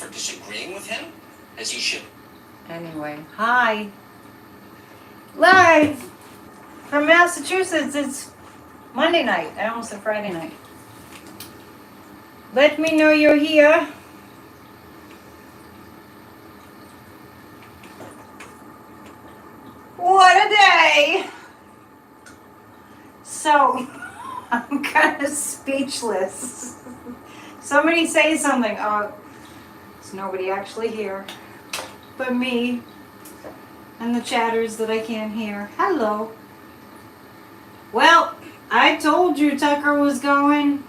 for disagreeing with him, as he should. Anyway, hi. Live from Massachusetts. It's Monday night. I almost said Friday night. Let me know you're here. What a day! So, I'm kind of speechless. Somebody say something. Oh, there's nobody actually here but me and the chatters that I can't hear. Hello. Well, I told you Tucker was going.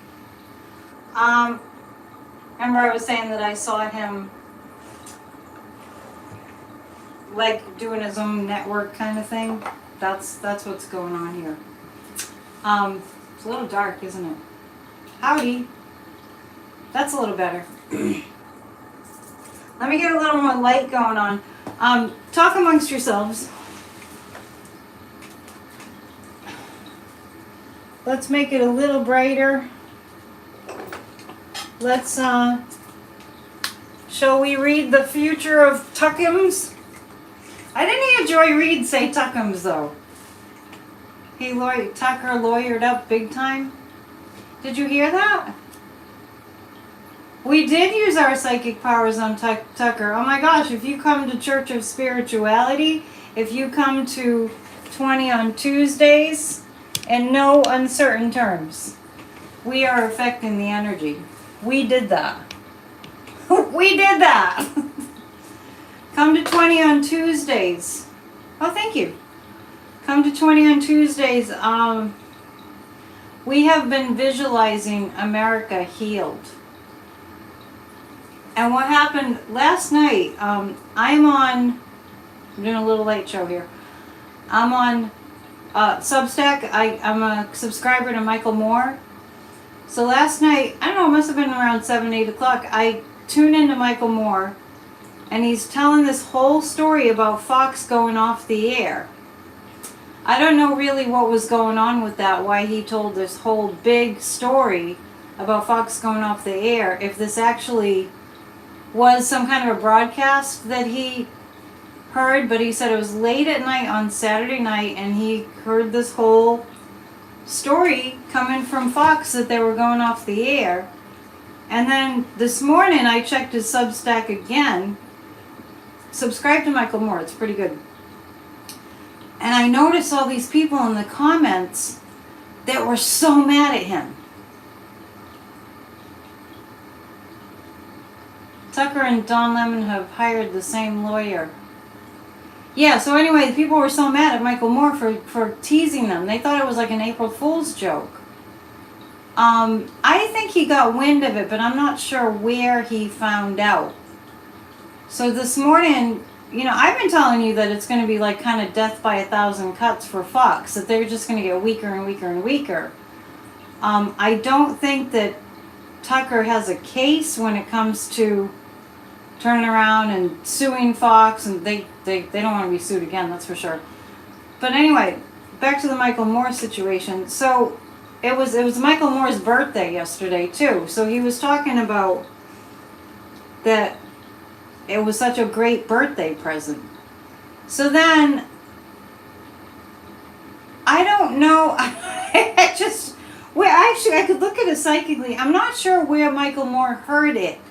Remember I was saying that I saw him like doing his own network kind of thing. That's what's going on here. It's a little dark, isn't it? Howdy. That's a little better. Let me get a little more light going on. Talk amongst yourselves. Let's make it a little brighter. Let's, shall we read the future of Tuckums? I didn't hear Joy Reid say Tuckums, though. Tucker lawyered up big time. Did you hear that? We did use our psychic powers on Tucker. Oh my gosh, if you come to Church of Spirituality, if you come to 20 on Tuesdays, in no uncertain terms, we are affecting the energy. We did that. We did that. Come to 20 on Tuesdays. Oh, thank you. Come to 20 on Tuesdays. We have been visualizing America healed. And what happened last night, I'm doing a little late show here. I'm on Substack. I'm a subscriber to Michael Moore. So last night, I don't know, it must have been around 7, 8 o'clock, I tuned into Michael Moore, and he's telling this whole story about Fox going off the air. I don't know really what was going on with that, why he told this whole big story about Fox going off the air, if this actually was some kind of a broadcast that he heard, but he said it was late at night on Saturday night, and he heard this whole story coming from Fox that they were going off the air. And then this morning I checked his Substack again. Subscribe to Michael Moore, it's pretty good. And I noticed all these people in the comments that were so mad at him. Tucker and Don Lemon have hired the same lawyer. Yeah, so anyway, people were so mad at Michael Moore for teasing them. They thought it was like an April Fool's joke. I think he got wind of it, but I'm not sure where he found out. So this morning, you know, I've been telling you that it's going to be like kind of death by 1,000 cuts for Fox, that they're just going to get weaker and weaker and weaker. I don't think that Tucker has a case when it comes to turning around and suing Fox, and they don't want to be sued again, that's for sure. But anyway, back to the Michael Moore situation. So it was Michael Moore's birthday yesterday too. So he was talking about that it was such a great birthday present. So then I don't know. I could look at it psychically. I'm not sure where Michael Moore heard it.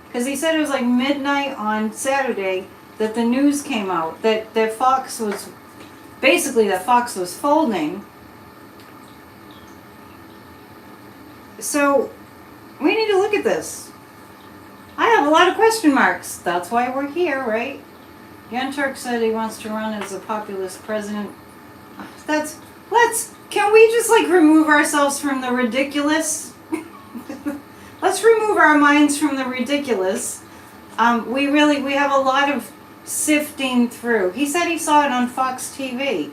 Because he said it was like midnight on Saturday that the news came out that Fox was folding. So we need to look at this. I have a lot of question marks. That's why we're here, right? Young Turk said he wants to run as a populist president. Can we just like remove ourselves from the ridiculous? Let's remove our minds from the ridiculous. We have a lot of sifting through. He said he saw it on Fox TV.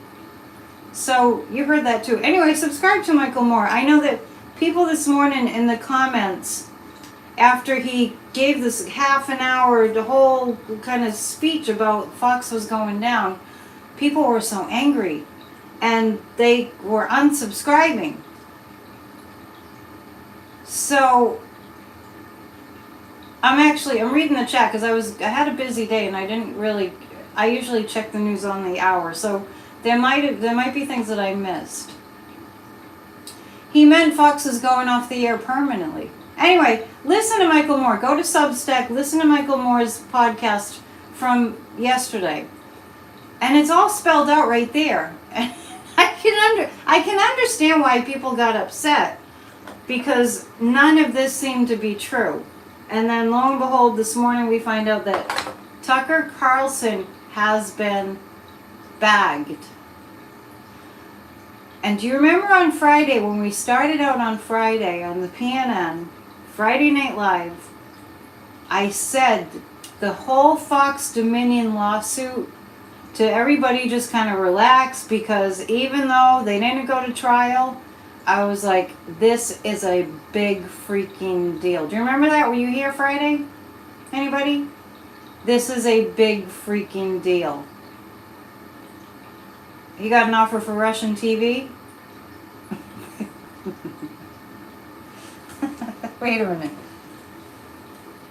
So you heard that too. Anyway, subscribe to Michael Moore. I know that people this morning in the comments, after he gave this half an hour, the whole kind of speech about Fox was going down, people were so angry and they were unsubscribing. So I'm reading the chat because I had a busy day and I usually check the news on the hour, so there might be things that I missed. He meant Fox is going off the air permanently. Anyway, listen to Michael Moore. Go to Substack, listen to Michael Moore's podcast from yesterday. And it's all spelled out right there. And I can understand why people got upset, because none of this seemed to be true. And then lo and behold, this morning we find out that Tucker Carlson has been bagged. And do you remember on Friday, when we started out on Friday on the PNN, Friday Night Live, I said the whole Fox Dominion lawsuit, to everybody just kind of relax, because even though they didn't go to trial, I was like, this is a big freaking deal. Do you remember that? Were you here Friday? Anybody? This is a big freaking deal. He got an offer for Russian TV? Wait a minute.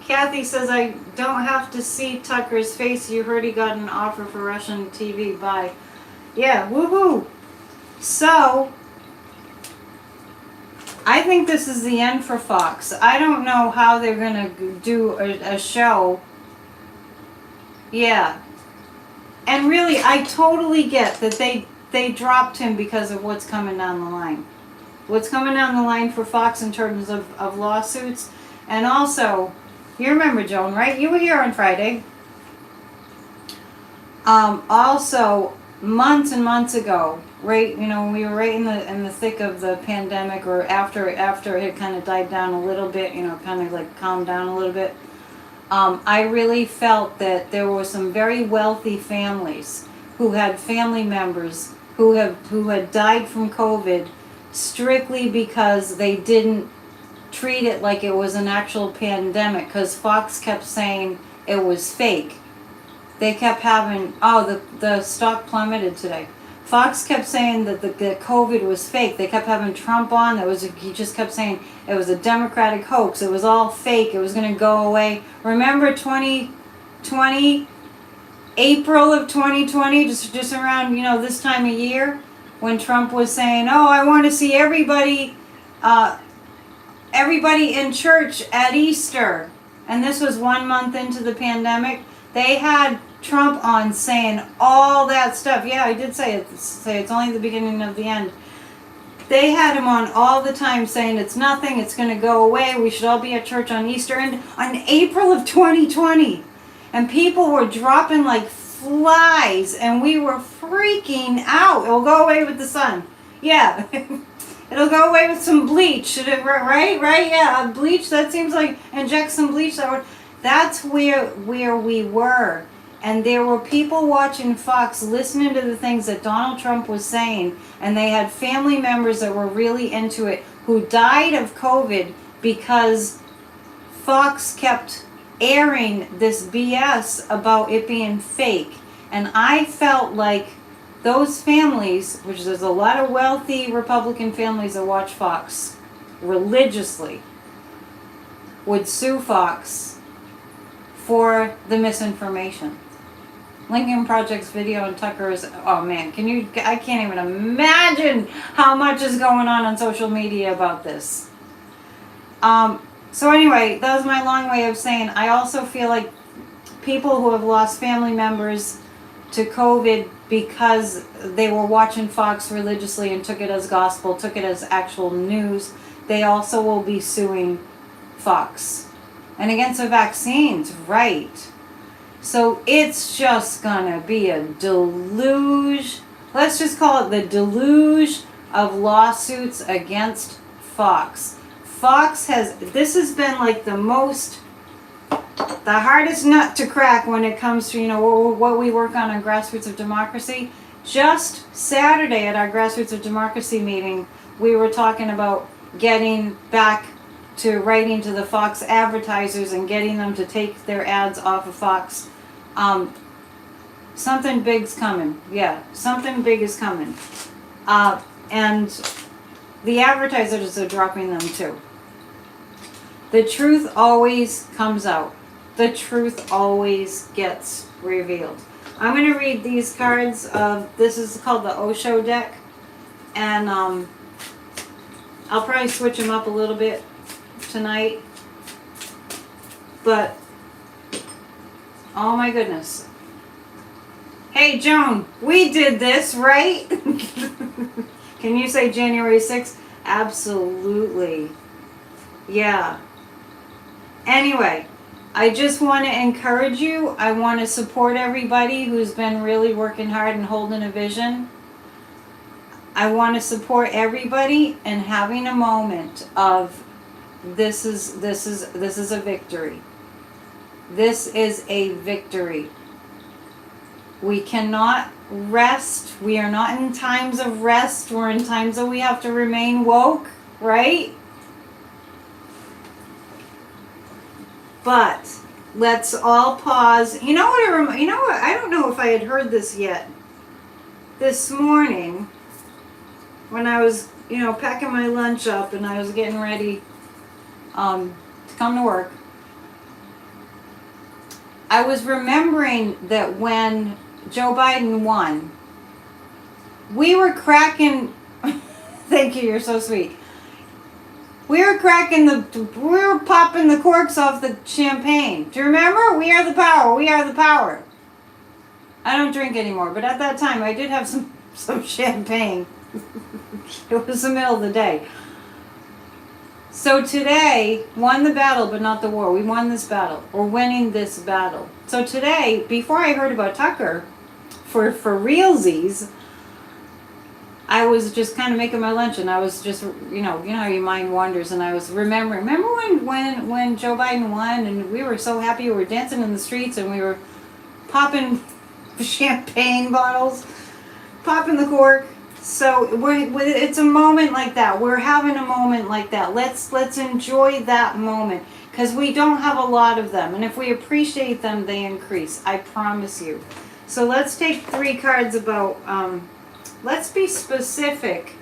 Kathy says, I don't have to see Tucker's face. You heard he got an offer for Russian TV. Bye. Yeah, woohoo. So, I think this is the end for Fox. I don't know how they're going to do a show. Yeah. And really, I totally get that they dropped him because of what's coming down the line. What's coming down the line for Fox in terms of lawsuits. And also, you remember Joan, right? You were here on Friday. Also, months and months ago, right? You know, when we were right in the thick of the pandemic, or after it had kind of died down a little bit, you know, kind of like calmed down a little bit. I really felt that there were some very wealthy families who had family members who had died from COVID strictly because they didn't treat it like it was an actual pandemic, because Fox kept saying it was fake. They kept having, the stock plummeted today. Fox kept saying that the COVID was fake. They kept having Trump on. He just kept saying it was a Democratic hoax. It was all fake. It was going to go away. Remember 2020, April of 2020, just around, you know, this time of year, when Trump was saying, I want to see everybody in church at Easter. And this was 1 month into the pandemic. They had Trump on saying all that stuff. Yeah, I did say it's only the beginning of the end. They had him on all the time saying it's nothing, it's going to go away, we should all be at church on Easter. And on April of 2020. And people were dropping like flies, and we were freaking out. It'll go away with the sun. Yeah. It'll go away with some bleach. Should it, right? Yeah, bleach, that seems like, inject some bleach. That's where we were. And there were people watching Fox listening to the things that Donald Trump was saying, and they had family members that were really into it who died of COVID because Fox kept airing this BS about it being fake. And I felt like those families, which there's a lot of wealthy Republican families that watch Fox religiously, would sue Fox for the misinformation. Lincoln Project's video and Tucker's, oh man, I can't even imagine how much is going on social media about this. So anyway, that was my long way of saying, I also feel like people who have lost family members to COVID because they were watching Fox religiously and took it as gospel, took it as actual news, they also will be suing Fox. And against the vaccines, right. So it's just gonna be a deluge, let's just call it the deluge of lawsuits against Fox. This has been like the hardest nut to crack when it comes to, you know, what we work on Grassroots of Democracy. Just Saturday at our Grassroots of Democracy meeting, we were talking about getting back to writing to the Fox advertisers and getting them to take their ads off of Fox. Something big's coming. Yeah, something big is coming. And the advertisers are dropping them too. The truth always comes out. The truth always gets revealed. I'm going to read these cards. This is called the Osho deck. And I'll probably switch them up a little bit tonight. But, oh my goodness. Hey Joan, we did this, right? Can you say January 6th? Absolutely. Yeah. Anyway, I just want to encourage you. I want to support everybody who's been really working hard and holding a vision. I want to support everybody and having a moment of this is a victory. This is a victory. We cannot rest. We are not in times of rest. We're in times that we have to remain woke, right? But let's all pause. You know what? I don't know if I had heard this yet. This morning, when I was, packing my lunch up and I was getting ready to come to work, I was remembering that when Joe Biden won, we were cracking. Thank you. You're so sweet. We were popping the corks off the champagne. Do you remember? We are the power. We are the power. I don't drink anymore, but at that time I did have some champagne. It was the middle of the day. So today, won the battle, but not the war. We won this battle. We're winning this battle. So today, before I heard about Tucker, for realsies, I was just kind of making my lunch, and I was just, you know how your mind wanders, and I was remembering. Remember when Joe Biden won, and we were so happy, we were dancing in the streets, and we were popping champagne bottles, popping the cork. So it's a moment like that. We're having a moment like that. Let's enjoy that moment, because we don't have a lot of them, and if we appreciate them, they increase. I promise you. So let's take 3 cards about. Let's be specific.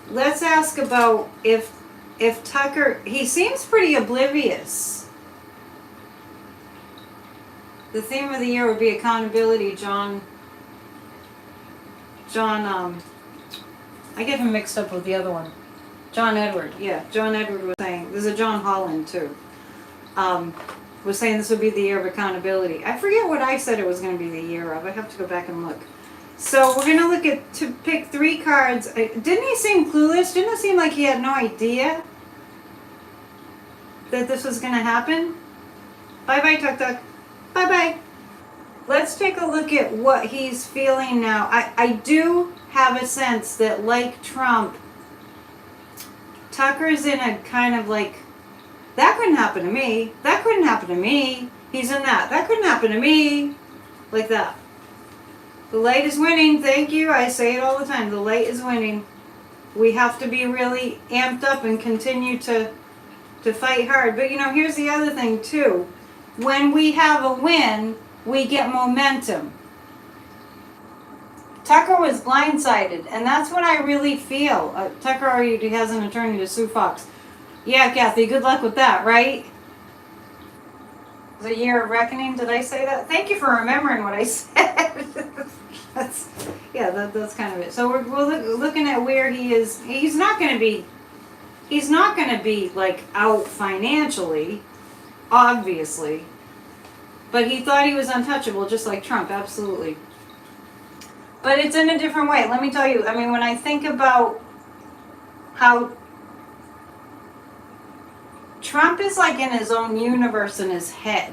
Let's ask about if Tucker. He seems pretty oblivious. The theme of the year would be accountability, John. I get him mixed up with the other one. John Edward. Yeah, John Edward was saying. There's a John Holland too. Was saying this would be the year of accountability. I forget what I said it was going to be the year of. I have to go back and look. So we're going to pick 3 cards. Didn't he seem clueless? Didn't it seem like he had no idea that this was going to happen? Bye-bye, Tuk-Tuk. Bye-bye. Let's take a look at what he's feeling now. I do have a sense that, like Trump, Tucker's in a kind of like, that couldn't happen to me. That couldn't happen to me. He's in that. That couldn't happen to me. Like that. The light is winning. Thank you. I say it all the time. The light is winning. We have to be really amped up and continue to fight hard. But here's the other thing too. When we have a win, we get momentum. Tucker was blindsided, and that's what I really feel. Tucker already has an attorney to sue Fox. Yeah, Kathy, good luck with that, right? The year of reckoning, did I say that? Thank you for remembering what I said. that's kind of it. So we're looking at where he is. He's not going to be like out financially, obviously. But he thought he was untouchable, just like Trump, absolutely. But it's in a different way. Let me tell you, when I think about how Trump is like in his own universe in his head.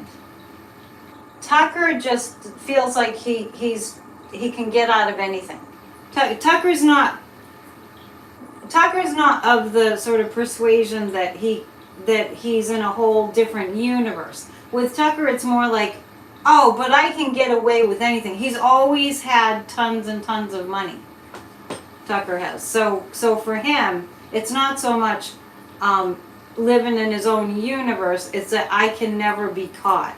Tucker just feels like he can get out of anything. Tucker's not of the sort of persuasion that he's in a whole different universe. With Tucker, it's more like, oh, but I can get away with anything. He's always had tons and tons of money. Tucker has. So for him, it's not so much living in his own universe. It's that I can never be caught.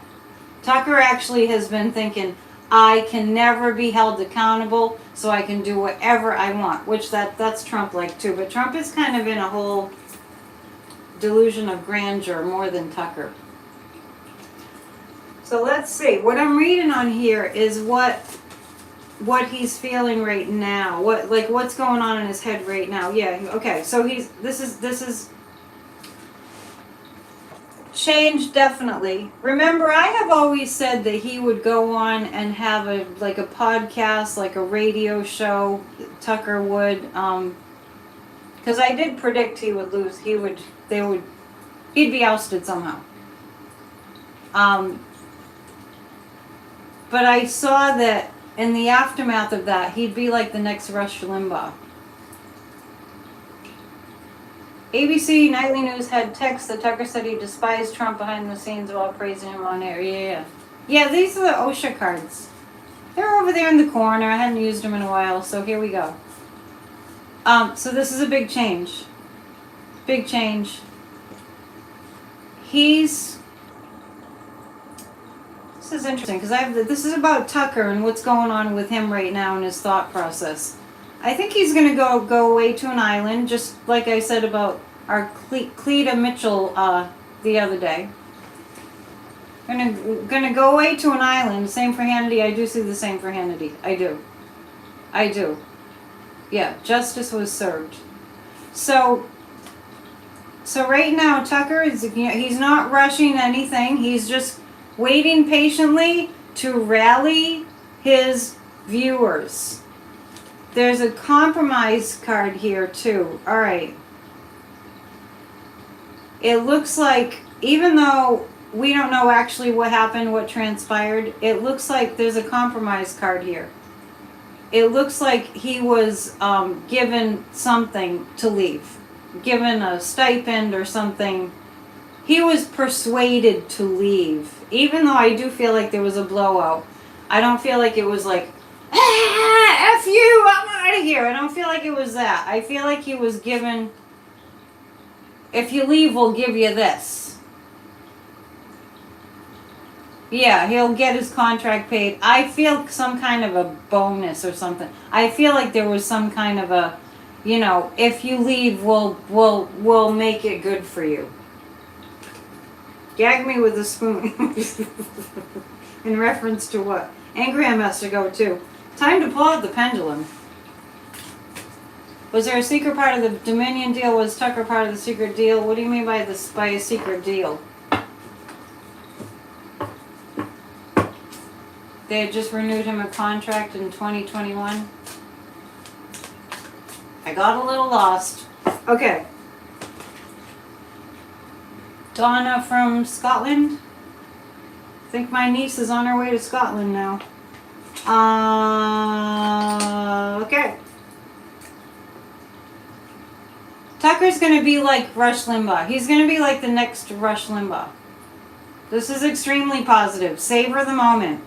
Tucker actually has been thinking, I can never be held accountable, so I can do whatever I want. Which that's Trump like too. But Trump is kind of in a whole delusion of grandeur more than Tucker. So let's see. What I'm reading on here is what he's feeling right now. What's going on in his head right now. Yeah, okay. So this is change, definitely. Remember, I have always said that he would go on and have a podcast, like a radio show. Tucker would, because I did predict he would lose. He'd be ousted somehow. But I saw that in the aftermath of that, he'd be like the next Rush Limbaugh. ABC Nightly News had text that Tucker said he despised Trump behind the scenes while praising him on air. Yeah, these are the OSHA cards. They're over there in the corner. I hadn't used them in a while, so here we go. So this is a big change. Big change. This is interesting because this is about Tucker and what's going on with him right now in his thought process. I think he's going to go away to an island, just like I said about our Cleta Mitchell the other day. Gonna go away to an island. Same for Hannity. I do see the same for Hannity. I do. Yeah, justice was served. So right now Tucker is, he's not rushing anything. He's just waiting patiently to rally his viewers. There's a compromise card here too. All right. It looks like, even though we don't know actually what happened, what transpired, it looks like there's a compromise card here. It looks like he was given something to leave. Given a stipend or something. He was persuaded to leave. Even though I do feel like there was a blowout. I don't feel like it was like, F you, I'm out of here. I don't feel like it was that. I feel like he was given, if you leave, we'll give you this. Yeah, he'll get his contract paid. I feel some kind of a bonus or something. I feel like there was some kind of a, if you leave, we'll make it good for you. Gag me with a spoon. In reference to what? Angram has to go too. Time to pull out the pendulum. Was there a secret part of the Dominion deal? Was Tucker part of the secret deal? What do you mean by a secret deal? They had just renewed him a contract in 2021. I got a little lost. Okay. Donna from Scotland. I think my niece is on her way to Scotland now. Okay. Tucker's going to be like Rush Limbaugh. He's going to be like the next Rush Limbaugh. This is extremely positive. Savor the moment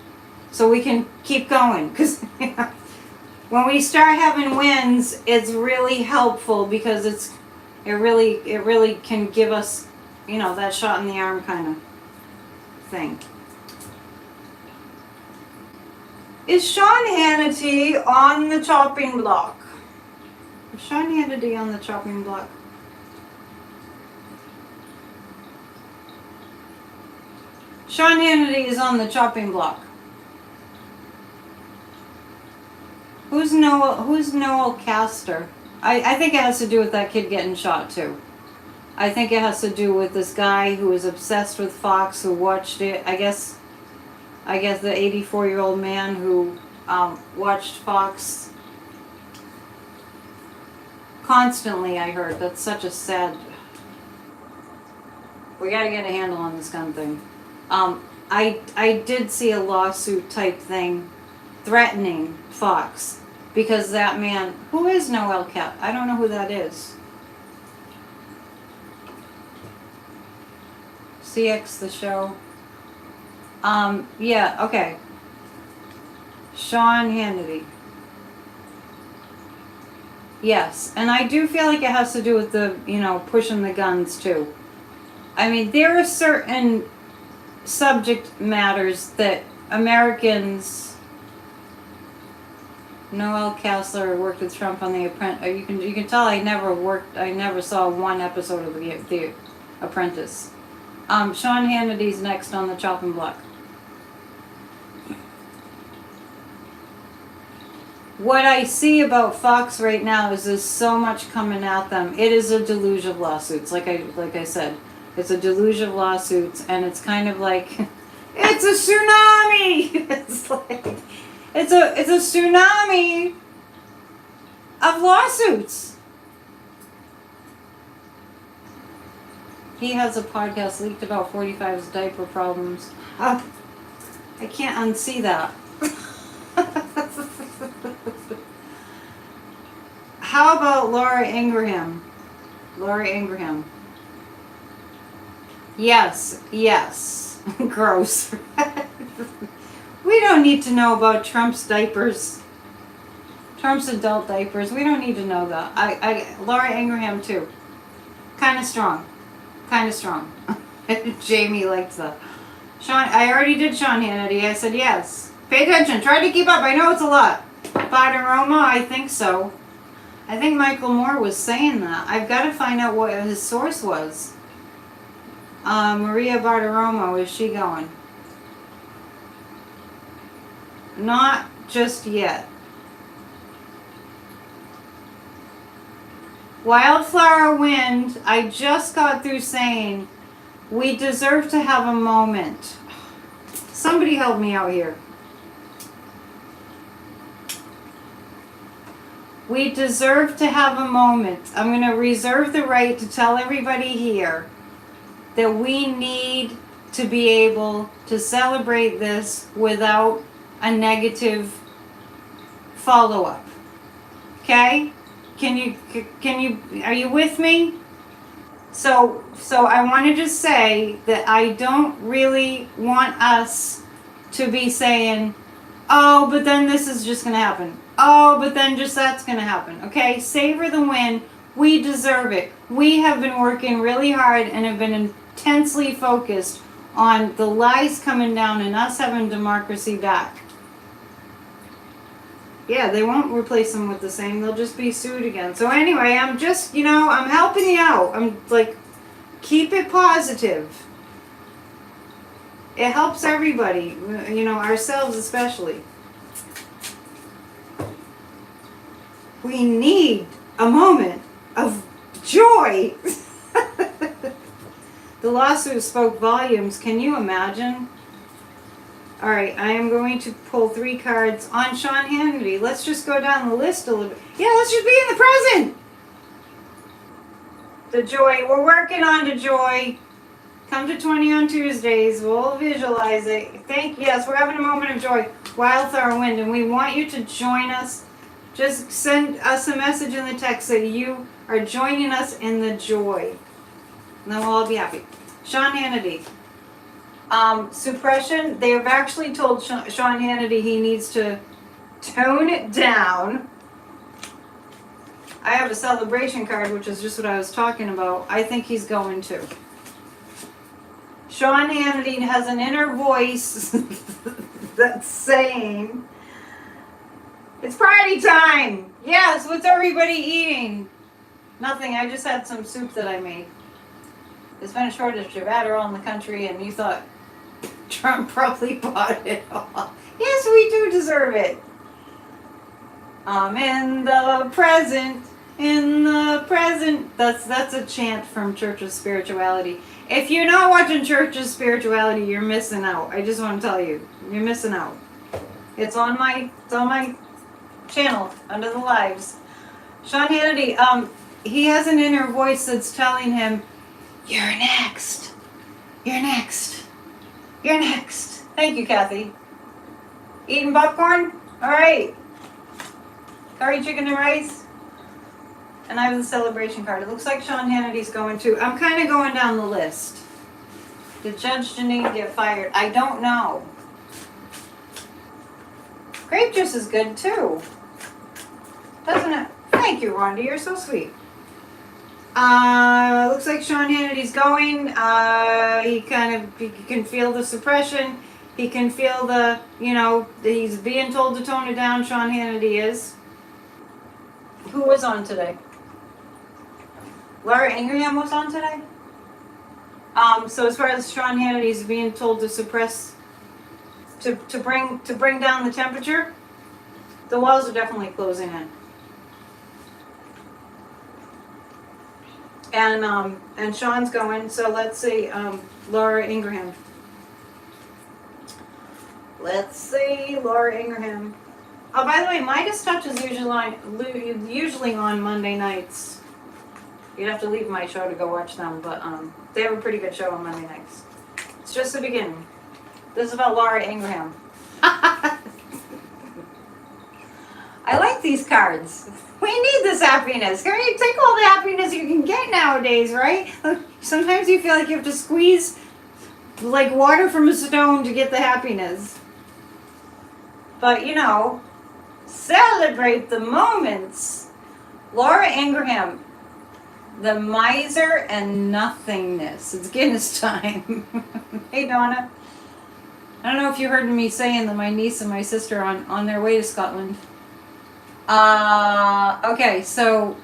so we can keep going. Because when we start having wins, it's really helpful because it really can give us, that shot in the arm kind of thing. Is Sean Hannity on the chopping block? Is Sean Hannity on the chopping block? Sean Hannity is on the chopping block. Who's Noel Castor? I think it has to do with that kid getting shot too. I think it has to do with this guy who was obsessed with Fox, who watched it. I guess the 84-year-old man who watched Fox constantly, I heard. That's such a sad... We gotta get a handle on this gun thing. I did see a lawsuit type thing threatening Fox because that man... Who is Noel Cap? I don't know who that is. CX the show. Yeah, okay. Sean Hannity. Yes, and I do feel like it has to do with the, pushing the guns too. I mean, there are certain subject matters that Americans... Noel Castler worked with Trump on The Apprentice. You can tell I never saw one episode of the apprentice. Sean Hannity's next on the chopping block. What I see about Fox right now is there's so much coming at them. It is a deluge of lawsuits. Like I said, it's a deluge of lawsuits, and it's kind of like it's a tsunami. It's like it's a tsunami of lawsuits. He has a podcast leaked about 45's diaper problems. I can't unsee that. How about Laura Ingraham? Laura Ingraham. Yes. Gross. We don't need to know about Trump's diapers. Trump's adult diapers. We don't need to know that. Laura Ingraham too. Kind of strong. Jamie liked that. Sean, I already did Sean Hannity. I said yes. Pay attention. Try to keep up. I know it's a lot. Badaroma, I think so. I think Michael Moore was saying that. I've got to find out what his source was. Maria Bartiromo, is she going? Not just yet. Wildflower Wind, I just got through saying we deserve to have a moment. Somebody help me out here. We deserve to have a moment. I'm going to reserve the right to tell everybody here that we need to be able to celebrate this without a negative follow-up. Okay? Are you with me? So I want to just say that I don't really want us to be saying, oh, but then this is just going to happen. Oh, but then just that's going to happen. Okay? Savor the win. We deserve it. We have been working really hard and have been intensely focused on the lies coming down and us having democracy back. Yeah, they won't replace them with the same. They'll just be sued again. So anyway, I'm just, I'm helping you out. I'm like, keep it positive. It helps everybody, ourselves especially. We need a moment of joy. The lawsuit spoke volumes. Can you imagine? All right, I am going to pull 3 cards on Sean Hannity. Let's just go down the list a little bit. Yeah, let's just be in the present. The joy. We're working on the joy. Come to 20 on Tuesdays. We'll visualize it. Yes, we're having a moment of joy. Wildflower Wind, and we want you to join us. Just send us a message in the text that you are joining us in the joy. And then we'll all be happy. Sean Hannity. Suppression, they have actually told Sean Hannity he needs to tone it down. I have a celebration card, which is just what I was talking about. I think he's going to. Sean Hannity has an inner voice that's saying, it's party time! Yes, what's everybody eating? Nothing, I just had some soup that I made. There's been a shortage of Adderall in the country, and you thought Trump probably bought it all. Yes, we do deserve it. I'm in the present, in the present. That's a chant from Church of Spirituality. If you're not watching Church of Spirituality, you're missing out. I just want to tell you, you're missing out. It's on my channel under the lives. Sean Hannity, he has an inner voice that's telling him, you're next. You're next. You're next. Thank you, Kathy. Eating popcorn? All right. Curry chicken and rice. And I have the celebration card. It looks like Sean Hannity's going to. I'm kind of going down the list. Did Judge Janine get fired? I don't know. Grape juice is good too. Doesn't it? Thank you, Rhonda. You're so sweet. Looks like Sean Hannity's going. He can feel the suppression. He can feel he's being told to tone it down. Sean Hannity is. Who was on today? Laura Ingraham was on today? So as far as Sean Hannity's being told to suppress, to bring down the temperature, the walls are definitely closing in. And Sean's going. So let's see, Laura Ingraham. Let's see, Laura Ingraham. Oh, by the way, Midas Touch is usually on Monday nights. You'd have to leave my show to go watch them, but they have a pretty good show on Monday nights. It's just the beginning. This is about Laura Ingraham. I like these cards. We need this happiness. Can you take all the happiness you can get nowadays, right? Sometimes you feel like you have to squeeze like water from a stone to get the happiness. But you know, celebrate the moments. Laura Ingraham, the miser and nothingness. It's Guinness time. Hey Donna. I don't know if you heard me saying that my niece and my sister are on their way to Scotland. Okay, so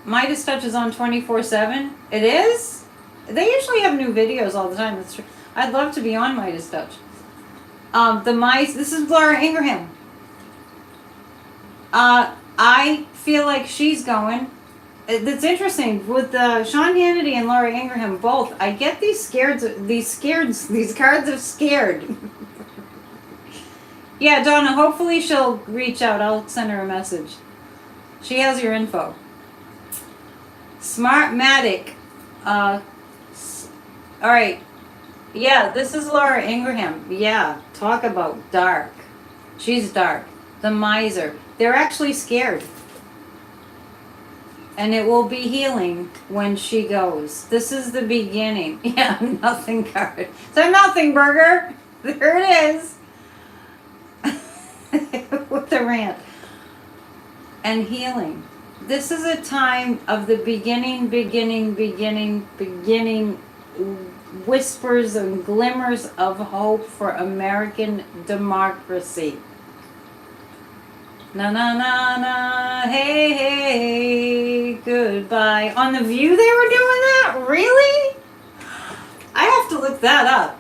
Midas Touch is on 24/7. It is? They usually have new videos all the time. That's true. I'd love to be on Midas Touch. This is Laura Ingraham. I feel like she's going. It's interesting with Sean Hannity and Laura Ingraham both. I get these cards of scared. Yeah, Donna, hopefully she'll reach out. I'll send her a message. She has your info. Smartmatic. Alright. Yeah, this is Laura Ingraham. Yeah, talk about dark. She's dark. The miser. They're actually scared. And it will be healing when she goes. This is the beginning. Yeah, nothing card. So nothing burger. There it is. With the rant. And healing. This is a time of the beginning, whispers and glimmers of hope for American democracy. Na na na na, hey hey, goodbye. On The View they were doing that? Really? I have to look that up.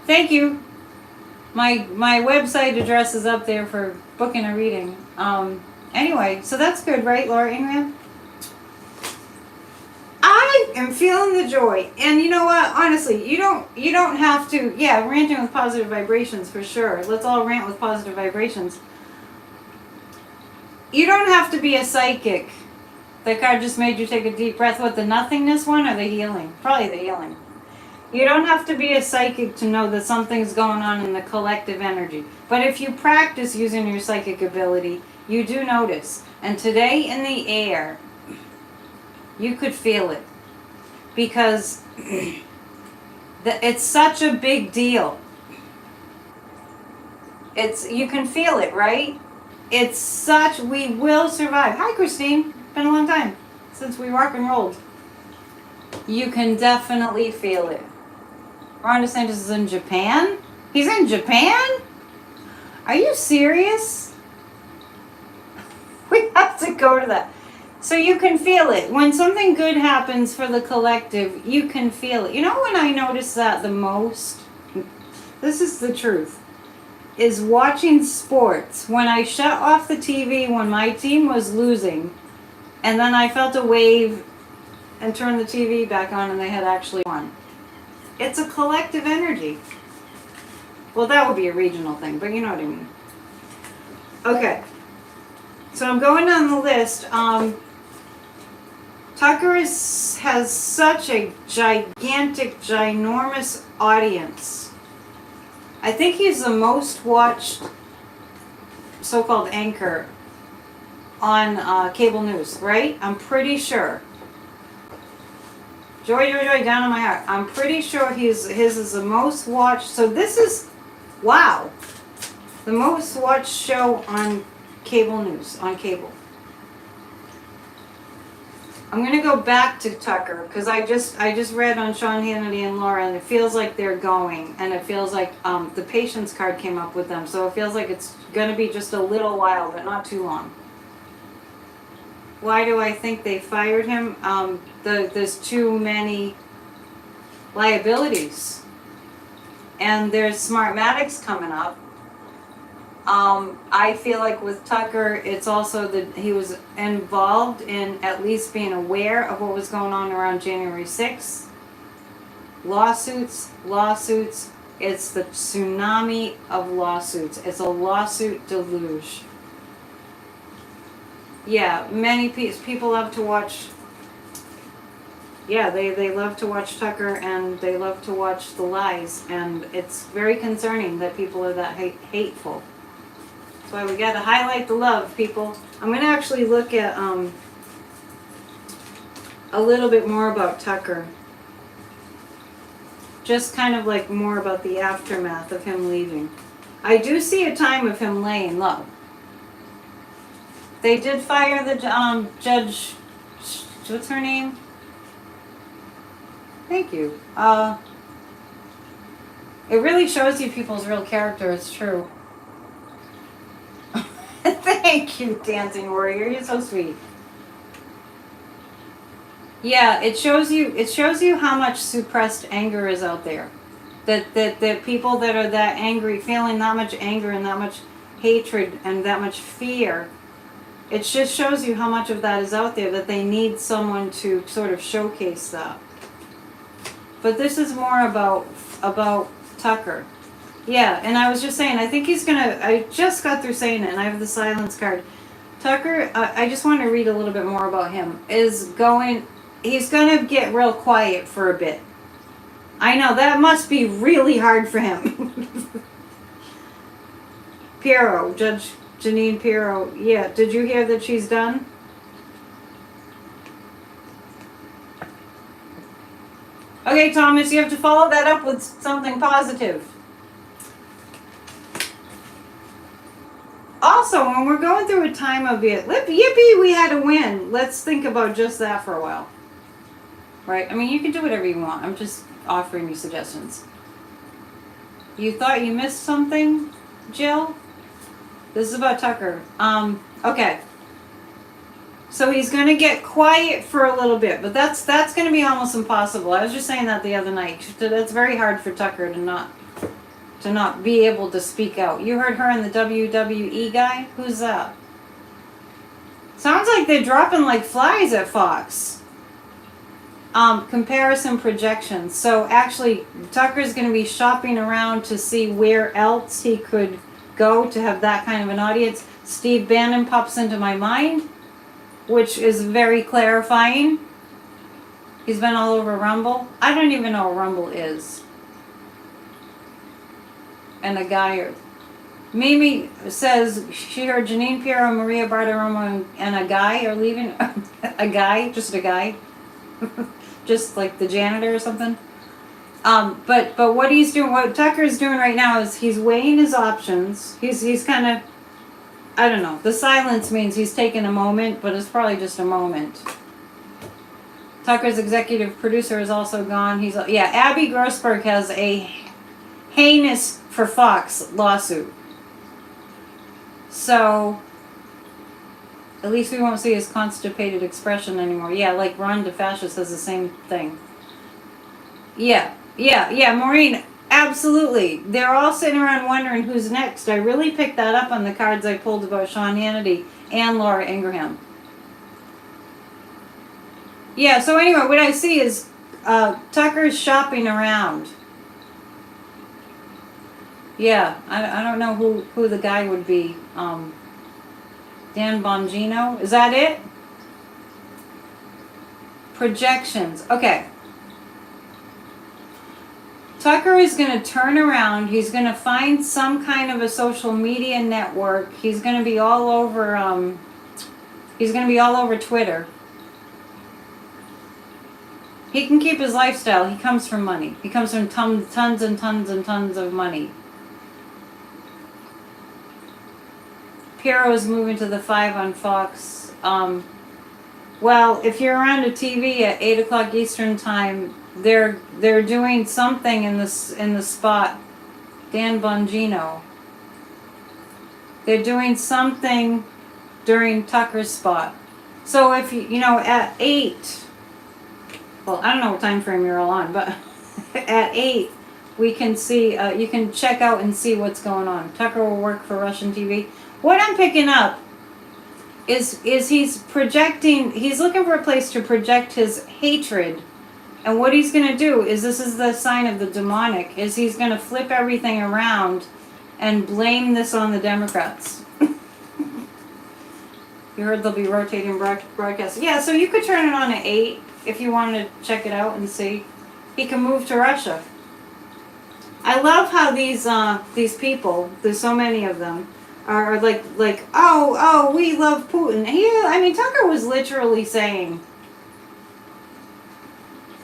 Thank you. My website address is up there for booking a reading. Anyway, so that's good, right, Laura Ingram? I am feeling the joy. And you know what? Honestly, you don't have to, yeah, ranting with positive vibrations for sure. Let's all rant with positive vibrations. You don't have to be a psychic. The card just made you take a deep breath. What, the nothingness one or the healing? Probably the healing. You don't have to be a psychic to know that something's going on in the collective energy. But if you practice using your psychic ability, you do notice. And today in the air, you could feel it. Because it's such a big deal. You can feel it, right? It's such, we will survive. Hi, Christine. Been a long time since we rock and rolled. You can definitely feel it. Ron DeSantis is in Japan? He's in Japan? Are you serious? We have to go to that. So you can feel it. When something good happens for the collective, you can feel it. You know when I notice that the most? This is the truth. Is watching sports. When I shut off the TV when my team was losing, and then I felt a wave and turned the TV back on and they had actually won. It's a collective energy. Well, that would be a regional thing, but you know what I mean. Okay. So I'm going down the list. Tucker has such a gigantic, ginormous audience. I think he's the most watched so-called anchor on cable news, right? I'm pretty sure. Joy, joy, joy, down in my heart. I'm pretty sure his is the most watched. So this is, wow, the most watched show on cable news, on cable. I'm going to go back to Tucker because I just read on Sean Hannity and Laura, and it feels like they're going, and it feels like the patience card came up with them, so it feels like it's going to be just a little while, but not too long. Why do I think they fired him? There's too many Liabilities. And there's Smartmatics coming up. I feel like with Tucker, it's also that he was involved in at least being aware of what was going on around January 6th. Lawsuits. It's the tsunami of lawsuits. It's a lawsuit deluge. Yeah, many people love to watch. Yeah, they love to watch Tucker, and they love to watch the lies, and it's very concerning that people are that hateful. That's why we gotta highlight the love, people. I'm gonna actually look at a little bit more about Tucker. Just kind of like more about the aftermath of him leaving. I do see a time of him laying low. They did fire the judge, what's her name? Thank you. It really shows you people's real character, it's true. Thank you, Dancing Warrior, you're so sweet. Yeah, it shows you how much suppressed anger is out there. That people that are that angry, feeling that much anger and that much hatred and that much fear, it just shows you how much of that is out there, that they need someone to sort of showcase that. But this is more about Tucker. Yeah, and I was just saying, I think he's gonna, I just got through saying it, and I have the silence card. Tucker, I just want to read a little bit more about him, he's gonna get real quiet for a bit. I know, that must be really hard for him. Pirro, Judge Janine Pirro, yeah, did you hear that she's done? Okay, Thomas, you have to follow that up with something positive. Also, when we're going through a time of yippee, we had a win. Let's think about just that for a while. Right? I mean, you can do whatever you want. I'm just offering you suggestions. You thought you missed something, Jill? This is about Tucker. Okay. So he's going to get quiet for a little bit, but that's going to be almost impossible. I was just saying that the other night. It's very hard for Tucker to not be able to speak out. You heard her and the WWE guy? Who's that? Sounds like they're dropping like flies at Fox. Comparison projections. So actually, Tucker's going to be shopping around to see where else he could go to have that kind of an audience. Steve Bannon pops into my mind, which is very clarifying. He's been all over Rumble. I don't even know what Rumble is. And a guy, Mimi says she heard Janine Pirro, Maria Bartiromo, and a guy are leaving. A guy, just a guy. Just like the janitor or something. But what he's doing, what Tucker's doing right now is he's weighing his options. He's kind of, I don't know. The silence means he's taking a moment, but it's probably just a moment. Tucker's executive producer is also gone. Abby Grossberg has a heinous for Fox lawsuit. So at least we won't see his constipated expression anymore. Yeah, like Ron DeFascio says the same thing. Yeah, Maureen, absolutely. They're all sitting around wondering who's next. I really picked that up on the cards I pulled about Sean Hannity and Laura Ingraham. Yeah, so anyway, what I see is Tucker's shopping around. Yeah, I don't know who the guy would be. Dan Bongino, is that it? Projections, okay. Tucker is going to turn around. He's going to find some kind of a social media network. He's going to be all over. He's going to be all over Twitter. He can keep his lifestyle. He comes from money. He comes from tons and tons and tons of money. Pirro is moving to the 5 on Fox. Well, if you're around a TV at 8 o'clock Eastern time, they're doing something in the spot. Dan Bongino. They're doing something during Tucker's spot. So if you at 8, well, I don't know what time frame you're all on, but at 8, we can see, you can check out and see what's going on. Tucker will work for Russian TV. What I'm picking up is he's projecting, he's looking for a place to project his hatred. And what he's going to do is, this is the sign of the demonic, is he's going to flip everything around and blame this on the Democrats. You heard they'll be rotating broadcasts. Yeah, so you could turn it on at 8 if you wanted to check it out and see. He can move to Russia. I love how these people, there's so many of them, are like oh we love Putin. I mean Tucker was literally saying,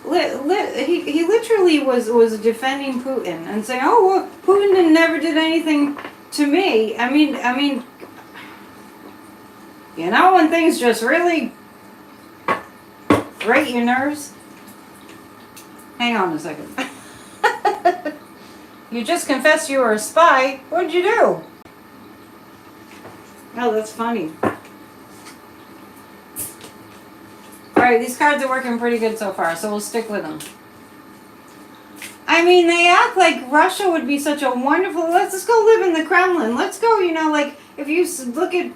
he literally was defending Putin and saying, oh well, Putin never did anything to me. I mean, you know, when things just really grate your nerves. Hang on a second. You just confessed you were a spy. What'd you do? Oh, that's funny. Alright, these cards are working pretty good so far, so we'll stick with them. I mean, they act like Russia would be such a wonderful, let's just go live in the Kremlin. Let's go, you know, like, if you look at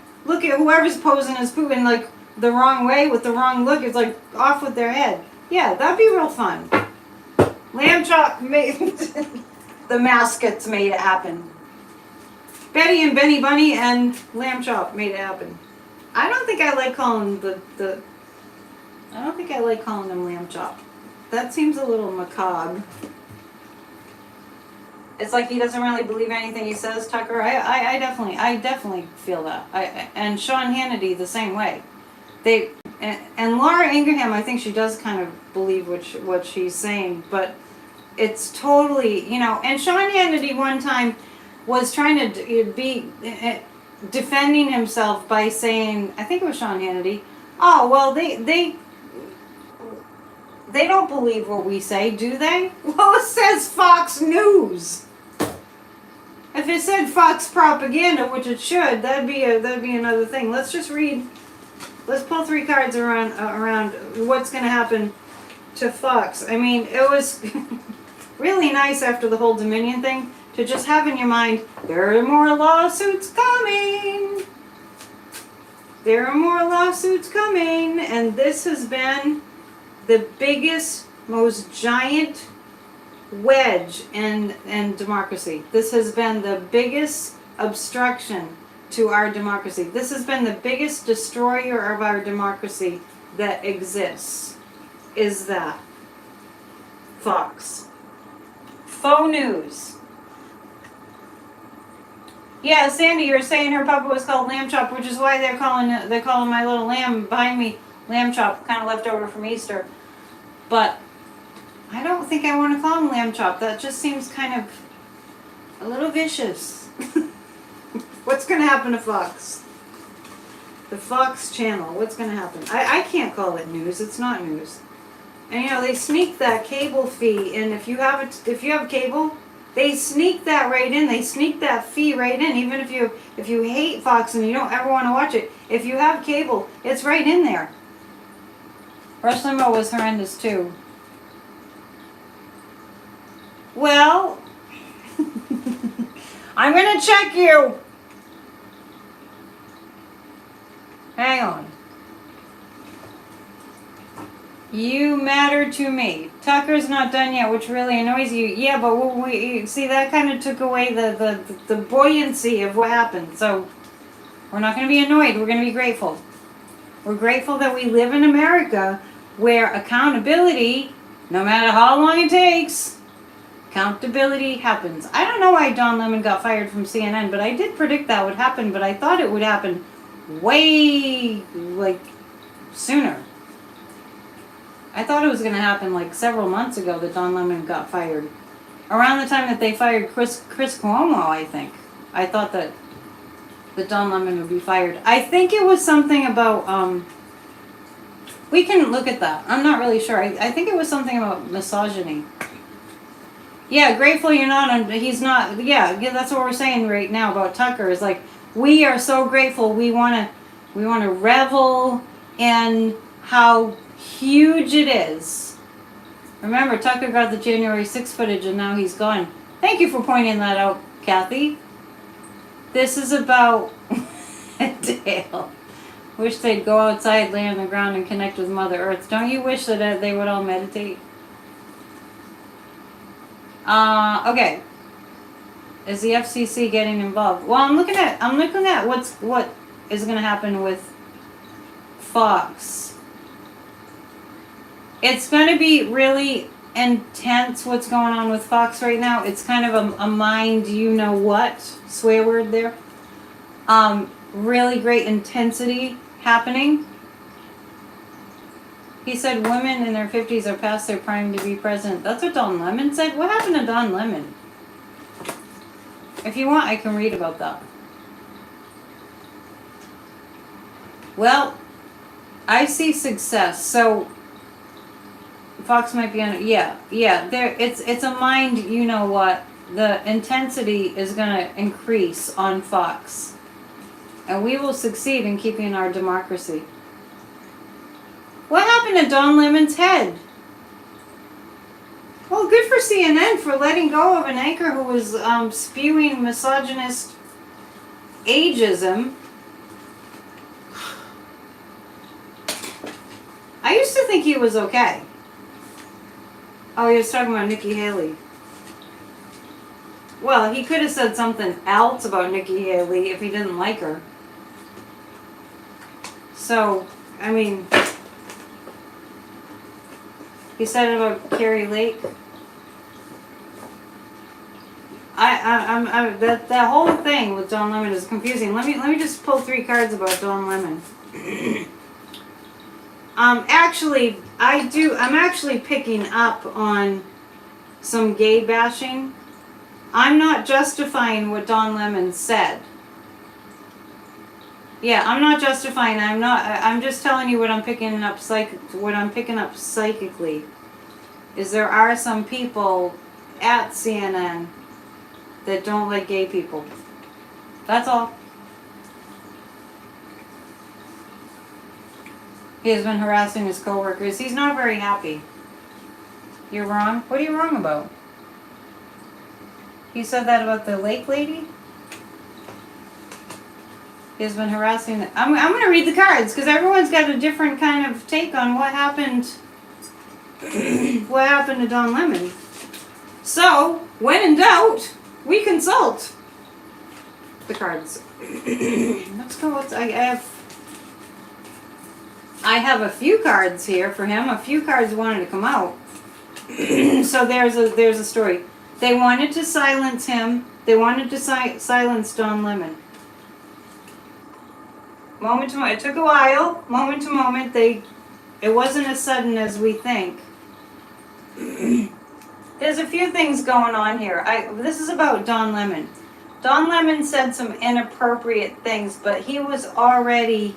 whoever's posing as Putin, like, the wrong way with the wrong look, it's like off with their head. Yeah, that'd be real fun. Lamb chop made the mascots made it happen. Betty and Benny Bunny and Lamb Chop made it happen. I don't think I like calling I don't think I like calling them Lamb Chop. That seems a little macabre. It's like he doesn't really believe anything he says, Tucker. I definitely feel that. And Sean Hannity the same way. And Laura Ingraham, I think she does kind of believe what she's saying, but it's totally, you know. And Sean Hannity one time was trying to be defending himself by saying, I think it was Sean Hannity, oh well, they don't believe what we say, do they? Well, it says Fox News. If it said Fox Propaganda, which it should, that'd be another thing. Let's just read. Let's pull 3 cards around what's going to happen to Fox. I mean, it was really nice after the whole Dominion thing to just have in your mind, there are more lawsuits coming. There are more lawsuits coming, and this has been the biggest, most giant wedge in democracy. This has been the biggest obstruction to our democracy. This has been the biggest destroyer of our democracy that exists. Is that Fox? Faux news. Yeah, Sandy, you were saying her puppet was called Lamb Chop, which is why they're calling my little lamb behind me Lamb Chop, kind of left over from Easter. But I don't think I want to call him Lamb Chop. That just seems kind of a little vicious. What's going to happen to Fox? The Fox channel. What's going to happen? I can't call it news. It's not news. And you know, they sneak that cable fee, and if you have cable, they sneak that right in. They sneak that fee right in. Even if you hate Fox and you don't ever want to watch it, if you have cable, it's right in there. Rush Limbaugh was horrendous too. Well, I'm going to check you. Hang on. You matter to me. Tucker's not done yet, which really annoys you. Yeah, but we see, that kind of took away the buoyancy of what happened. So we're not going to be annoyed. We're going to be grateful. We're grateful that we live in America where accountability, no matter how long it takes, accountability happens. I don't know why Don Lemon got fired from CNN, but I did predict that would happen, but I thought it would happen way, sooner. I thought it was going to happen, several months ago that Don Lemon got fired. Around the time that they fired Chris Cuomo, I think. I thought that Don Lemon would be fired. I think it was something about, we can look at that. I'm not really sure. I think it was something about misogyny. Yeah, grateful you're not, he's not, yeah, that's what we're saying right now about Tucker, is we are so grateful. We want to revel in how huge it is. Remember, Tucker got the January 6th footage and now he's gone. Thank you for pointing that out, Kathy. This is about Dale. Wish they'd go outside, lay on the ground, and connect with Mother Earth. Don't you wish that they would all meditate? Okay. Is the FCC getting involved? Well, I'm looking at what is going to happen with Fox. It's going to be really intense what's going on with Fox right now. It's kind of a mind you know what, swear word there. Really great intensity happening. He said women in their 50s are past their prime to be president. That's what Don Lemon said. What happened to Don Lemon? If you want, I can read about that. Well, I see success. So Fox might be on it. Yeah. There, it's a mind. You know what? The intensity is going to increase on Fox, and we will succeed in keeping our democracy. What happened to Don Lemon's head? Well, good for CNN for letting go of an anchor who was spewing misogynist ageism. I used to think he was okay. Oh, he was talking about Nikki Haley. Well, he could have said something else about Nikki Haley if he didn't like her. So, I mean, he said it about Carrie Lake. That whole thing with Don Lemon is confusing. Let me just pull 3 cards about Don Lemon. I'm actually picking up on some gay bashing. I'm not justifying what Don Lemon said. Yeah, I'm not justifying. I'm just telling you what I'm picking up psychically. Is there are some people at CNN that don't like gay people. That's all. He has been harassing his coworkers. He's not very happy. You're wrong? What are you wrong about? He said that about the lake lady? He has been harassing... I'm going to read the cards because everyone's got a different kind of take on what happened. What happened to Don Lemon. So, when in doubt, we consult the cards. Let's go. I have a few cards here for him. A few cards wanted to come out. So there's a story. They wanted to silence him. They wanted to silence Don Lemon. Moment to moment. It took a while. Moment to moment. It wasn't as sudden as we think. There's a few things going on here. This is about Don Lemon. Don Lemon said some inappropriate things, but he was already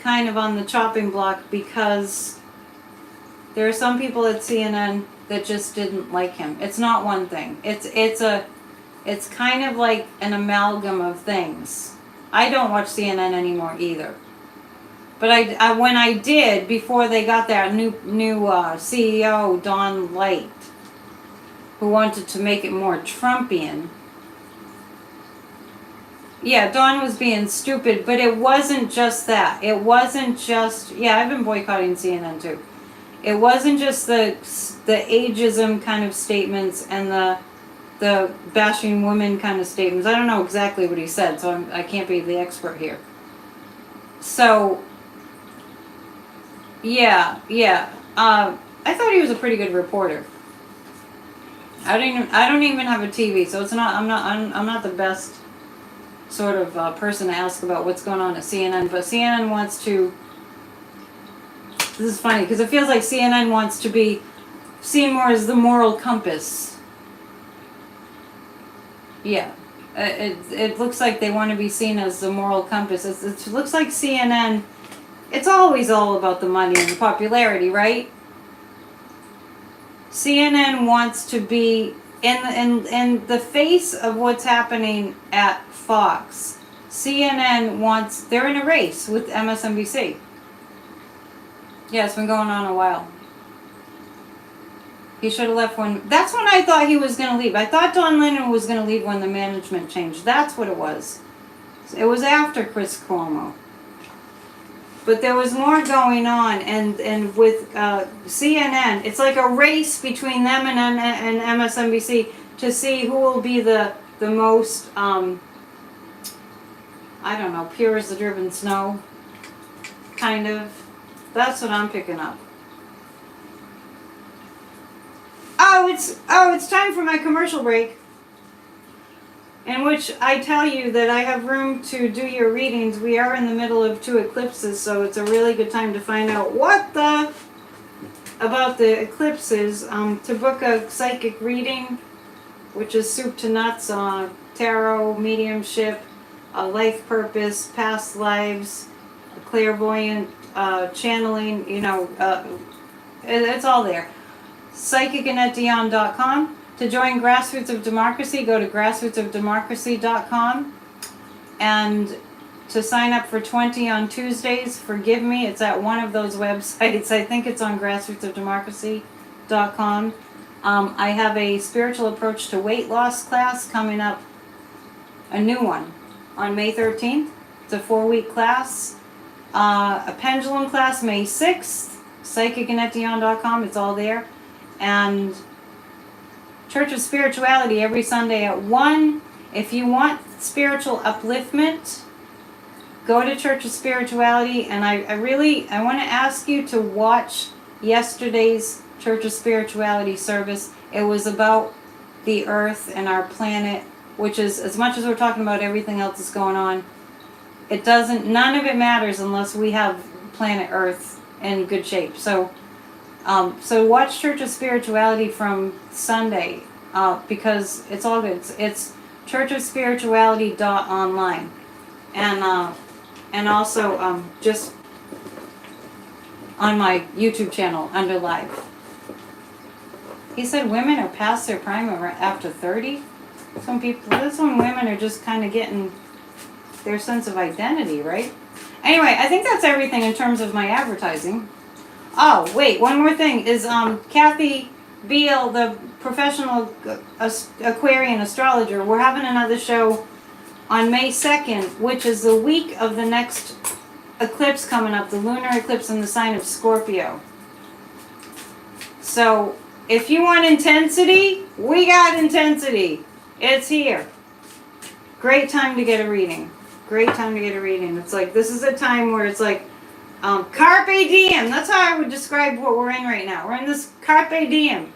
kind of on the chopping block because there are some people at CNN that just didn't like him. It's not one thing. It's kind of like an amalgam of things. I don't watch CNN anymore either. But I when I did, before they got that new CEO, Don Light, who wanted to make it more Trumpian. Yeah, Don was being stupid, but it wasn't just that. It wasn't just... Yeah, I've been boycotting CNN too. It wasn't just the ageism kind of statements and the bashing women kind of statements. I don't know exactly what he said, so I can't be the expert here. So... Yeah. I thought he was a pretty good reporter. I don't even have a TV, so it's not. I'm not the best sort of person to ask about what's going on at CNN. But CNN wants to. This is funny because it feels like CNN wants to be seen more as the moral compass. Yeah, it looks like they want to be seen as the moral compass. It looks like CNN. It's always all about the money and the popularity, right? CNN wants to be in the face of what's happening at Fox. CNN wants... They're in a race with MSNBC. Yeah, it's been going on a while. He should have left when... That's when I thought he was going to leave. I thought Don Lemon was going to leave when the management changed. That's what it was. It was after Chris Cuomo. But there was more going on. And with CNN, it's like a race between them and MSNBC to see who will be the most, I don't know, pure as the driven snow, kind of. That's what I'm picking up. Oh, it's time for my commercial break, in which I tell you that I have room to do your readings. We are in the middle of 2 eclipses, so it's a really good time to find out about the eclipses. To book a psychic reading, which is soup to nuts on tarot, mediumship, life purpose, past lives, clairvoyant, channeling, it's all there. PsychicAnnetteDion.com. To join Grassroots of Democracy, go to grassrootsofdemocracy.com. And to sign up for 20 on Tuesdays, forgive me, it's at one of those websites. I think it's on grassrootsofdemocracy.com. I have a spiritual approach to weight loss class coming up, a new one, on May 13th. It's a 4-week class. A pendulum class May 6th, PsychicAnnetteDion.com, it's all there. And Church of Spirituality every Sunday at 1. If you want spiritual upliftment, go to Church of Spirituality. And I want to ask you to watch yesterday's Church of Spirituality service. It was about the earth and our planet, which is, as much as we're talking about everything else that's going on, none of it matters unless we have planet Earth in good shape. So watch Church of Spirituality from Sunday, because it's all good. It's churchofspirituality.online, and also just on my YouTube channel under live. He said women are past their prime after 30. That's when women are just kind of getting their sense of identity, right? Anyway, I think that's everything in terms of my advertising. Oh, wait, one more thing is Kathy Beal, the professional Aquarian astrologer. We're having another show on May 2nd, which is the week of the next eclipse coming up, the lunar eclipse in the sign of Scorpio. So, if you want intensity, we got intensity. It's here. Great time to get a reading. Great time to get a reading. It's like, this is a time where it's like, carpe diem. That's how I would describe what we're in right now. We're in this carpe diem.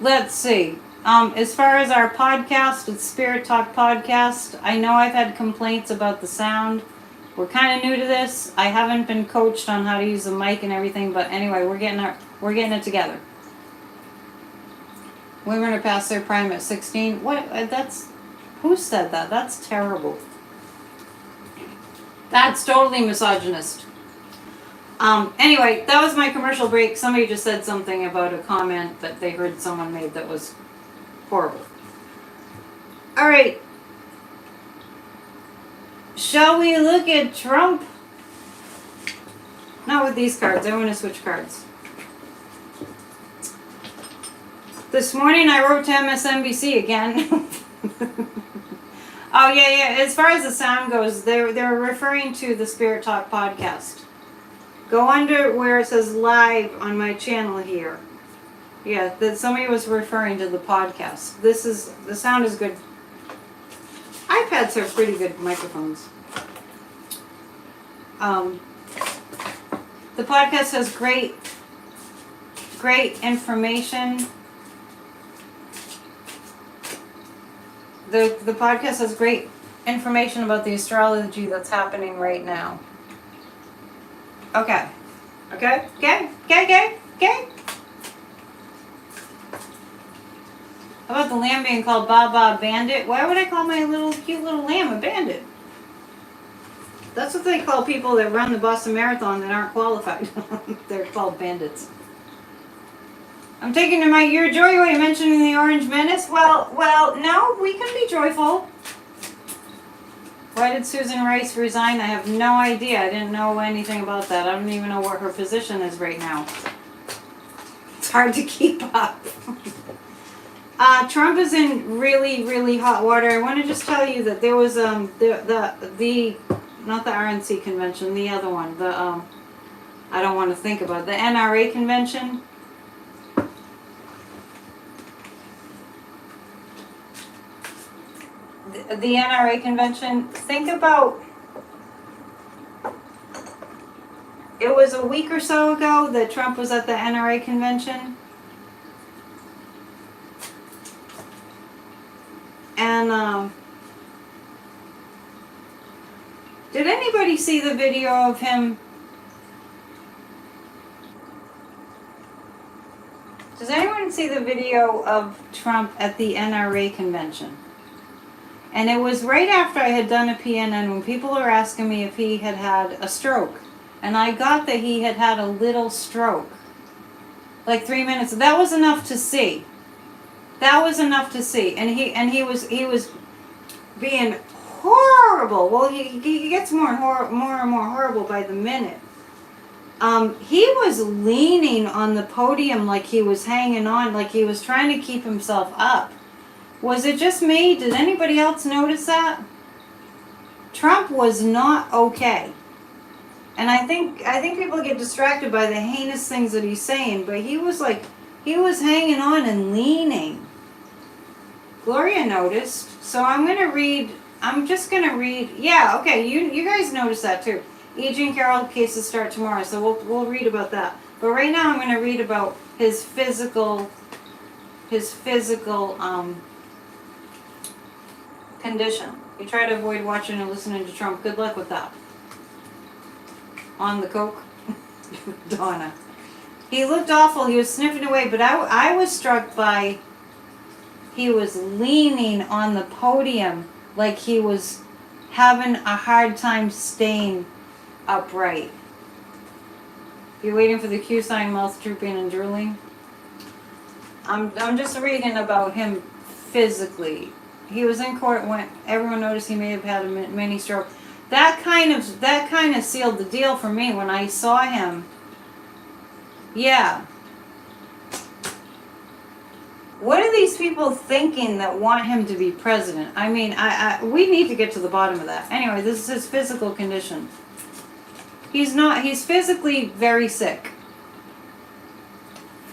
Let's see. As far as our podcast, it's Spirit Talk Podcast. I know I've had complaints about the sound. We're kind of new to this. I haven't been coached on how to use the mic and everything, but anyway, we're getting it together. Women are past their prime at 16. Who said that? That's terrible. That's totally misogynist. Anyway, that was my commercial break. Somebody just said something about a comment that they heard someone made that was horrible. All right. Shall we look at Trump? Not with these cards. I want to switch cards. This morning I wrote to MSNBC again. Oh, yeah. As far as the sound goes, they're referring to the Spirit Talk podcast. Go under where it says live on my channel here. Yeah, somebody was referring to the podcast. The sound is good. iPads have pretty good microphones. The podcast has great information. The podcast has great information about the astrology that's happening right now. Okay. How about the lamb being called Baba Bandit? Why would I call my cute little lamb a bandit? That's what they call people that run the Boston Marathon that aren't qualified. They're called bandits. I'm taking your joy away mentioning the Orange Menace. Well, no, we can be joyful. Why did Susan Rice resign? I have no idea. I didn't know anything about that. I don't even know what her position is right now. It's hard to keep up. Trump is in really, really hot water. I want to just tell you that there was the not the RNC convention, the other one, I don't want to think about it, the NRA convention. The NRA convention, think about, it was a week or so ago that Trump was at the NRA convention. And, did anybody see the video of him? Does anyone see the video of Trump at the NRA convention? And it was right after I had done a PNN when people were asking me if he had had a stroke. And I got that he had had a little stroke. Like 3 minutes. That was enough to see. That was enough to see. And he was being horrible. Well, he gets more and more horrible by the minute. He was leaning on the podium like he was hanging on, like he was trying to keep himself up. Was it just me? Did anybody else notice that? Trump was not okay. And I think people get distracted by the heinous things that he's saying, but he was hanging on and leaning. Gloria noticed, so I'm just gonna read, yeah, okay, you guys noticed that too. E.G. and Carroll cases start tomorrow, so we'll read about that. But right now I'm gonna read about his physical condition. You try to avoid watching and listening to Trump. Good luck with that. On the coke. Donna. He looked awful. He was sniffing away, but I was struck by he was leaning on the podium like he was having a hard time staying upright. You're waiting for the Q sign, mouth drooping and drooling. I'm just reading about him physically. He was in court when everyone noticed he may have had a mini stroke. That kind of sealed the deal for me when I saw him. Yeah. What are these people thinking that want him to be president? I mean, we need to get to the bottom of that. Anyway, this is his physical condition. He's physically very sick.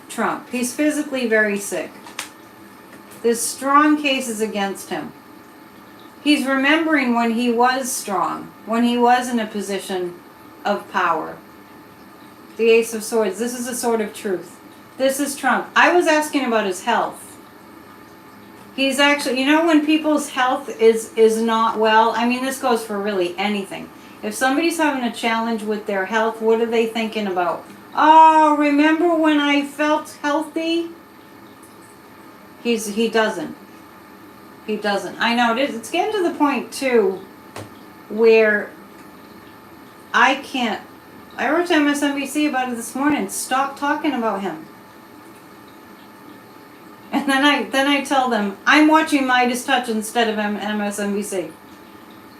Trump. He's physically very sick. There's strong cases against him. He's remembering when he was strong, when he was in a position of power. The Ace of Swords. This is a sword of truth. This is Trump. I was asking about his health. He's actually, when people's health is not well, I mean, this goes for really anything. If somebody's having a challenge with their health, what are they thinking about? Oh, remember when I felt healthy? He doesn't. He doesn't. I know, it's getting to the point, too, where I wrote to MSNBC about it this morning. Stop talking about him. And then I tell them, I'm watching Midas Touch instead of MSNBC.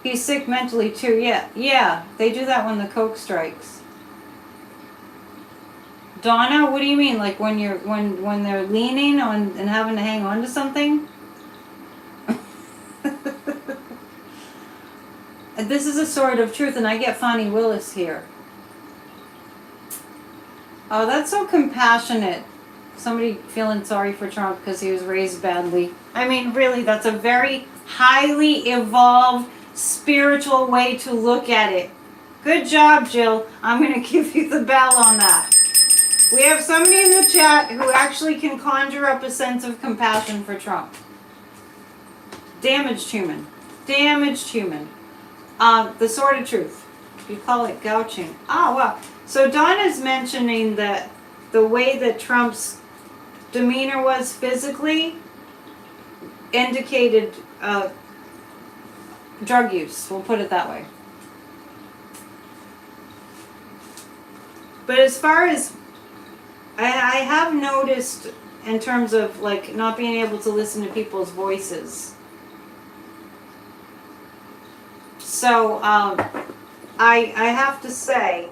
He's sick mentally too. Yeah, they do that when the coke strikes. Donna, what do you mean? Like when they're leaning on and having to hang on to something? This is a sword of truth, and I get Fonnie Willis here. Oh, that's so compassionate. Somebody feeling sorry for Trump because he was raised badly. I mean, really, that's a very highly evolved spiritual way to look at it. Good job, Jill. I'm going to give you the bell on that. We have somebody in the chat who actually can conjure up a sense of compassion for Trump. Damaged human. Damaged human. The sword of truth. You call it gouching. Oh, wow. So Donna's mentioning that the way that Trump's demeanor was physically indicated drug use. We'll put it that way. But as far as I have noticed in terms of like not being able to listen to people's voices, So I have to say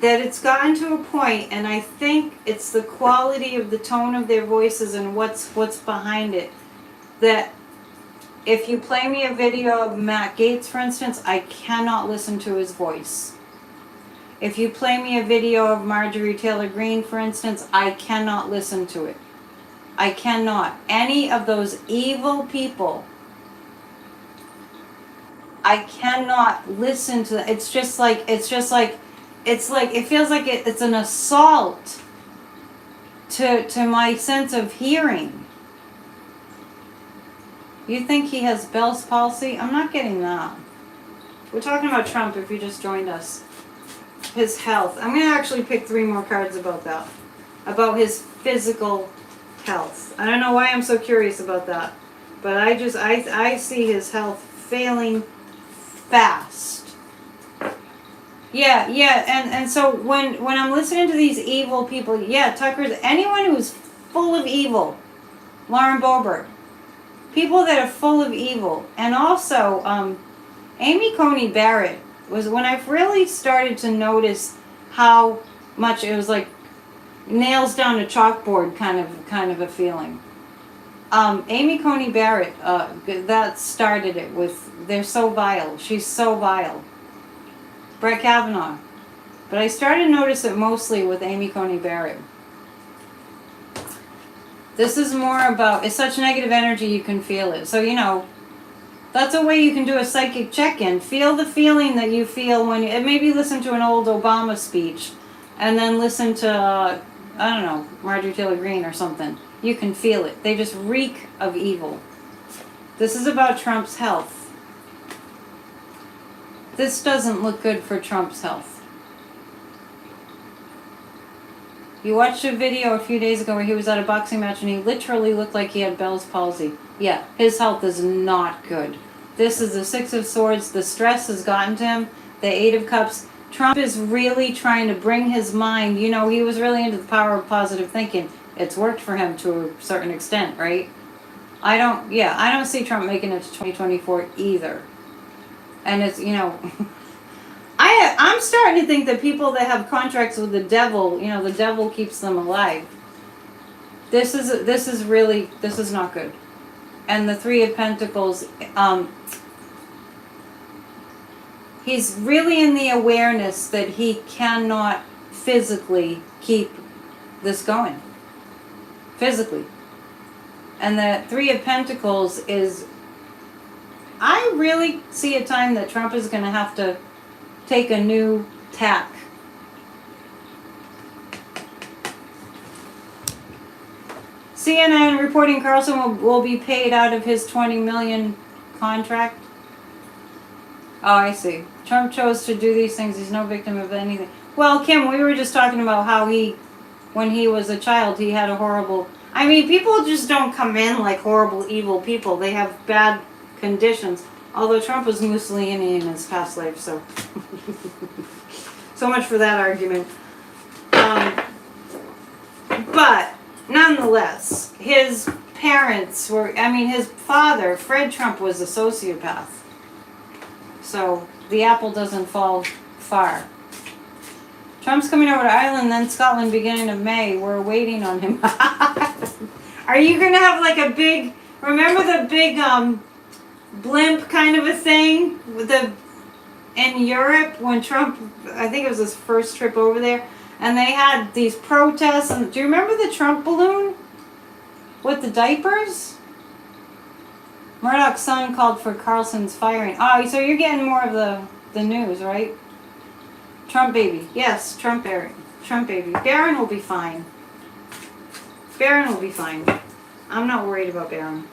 that it's gotten to a point, and I think it's the quality of the tone of their voices and what's behind it, that if you play me a video of Matt Gaetz, for instance, I cannot listen to his voice. If you play me a video of Marjorie Taylor Greene, for instance, I cannot listen to it. I cannot. Any of those evil people, I cannot listen to. It feels like it's an assault to my sense of hearing. You think he has Bell's palsy? I'm not getting that. We're talking about Trump if you just joined us. His health. I'm going to actually pick 3 more cards about that. About his physical health. I don't know why I'm so curious about that. But I see his health failing fast. Yeah, and so when I'm listening to these evil people, yeah, Tucker's, anyone who's full of evil, Lauren Boebert, people that are full of evil, and also Amy Coney Barrett was when I really started to notice how much it was like nails down a chalkboard kind of a feeling. Amy Coney Barrett, that started it with, they're so vile, she's so vile. Brett Kavanaugh. But I started to notice it mostly with Amy Coney Barrett. This is more about, it's such negative energy you can feel it. So, that's a way you can do a psychic check-in. Feel the feeling that you feel when you, maybe listen to an old Obama speech and then listen to, I don't know, Marjorie Taylor Greene or something. You can feel it. They just reek of evil. This is about Trump's health. This doesn't look good for Trump's health. You watched a video a few days ago where he was at a boxing match and he literally looked like he had Bell's palsy. Yeah, his health is not good. This is the 6 of Swords. The stress has gotten to him. The 8 of Cups. Trump is really trying to bring his mind, he was really into the power of positive thinking. It's worked for him to a certain extent, right? I don't see Trump making it to 2024 either. And it's, I'm starting to think that people that have contracts with the devil, the devil keeps them alive. This is not good. And the 3 of Pentacles, he's really in the awareness that he cannot physically keep this going. Physically. And the 3 of Pentacles is, I really see a time that Trump is going to have to take a new tack. CNN reporting Carlson will be paid out of his $20 million contract. Oh, I see. Trump chose to do these things. He's no victim of anything. Well, Kim, we were just talking about how when he was a child, he had a horrible... I mean, people just don't come in like horrible, evil people. They have bad conditions. Although Trump was Mussolini in his past life, so... so much for that argument. But, nonetheless, his parents were... his father, Fred Trump, was a sociopath. So, the apple doesn't fall far. Trump's coming over to Ireland, then Scotland, beginning of May. We're waiting on him. Are you going to have like a big... Remember the big blimp kind of a thing in Europe when Trump... I think it was his first trip over there. And they had these protests. And do you remember the Trump balloon? With the diapers? Murdoch's son called for Carlson's firing. Oh, so you're getting more of the news, right? Trump baby. Yes, Trump baby. Barron will be fine. Barron will be fine. I'm not worried about Barron.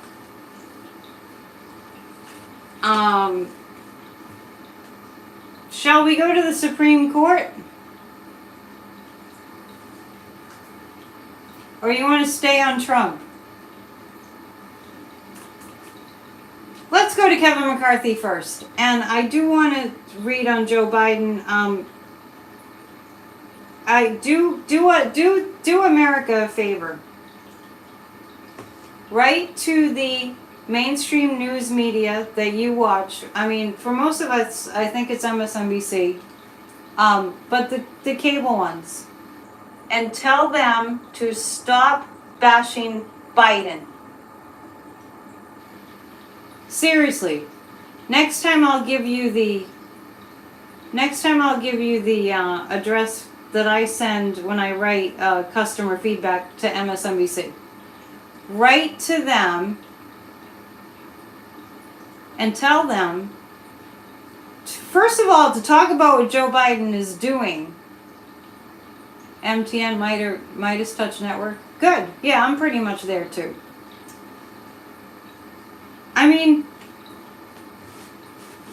Shall we go to the Supreme Court? Or you want to stay on Trump? Let's go to Kevin McCarthy first. And I do want to read on Joe Biden. I do America a favor. Write to the mainstream news media that you watch. I mean, for most of us, I think it's MSNBC. But the cable ones. And tell them to stop bashing Biden. Seriously. Next time I'll give you the address that I send when I write customer feedback to MSNBC. Write to them and tell them, first of all, to talk about what Joe Biden is doing. MTN, Midas Touch Network. Good. Yeah, I'm pretty much there too. I mean,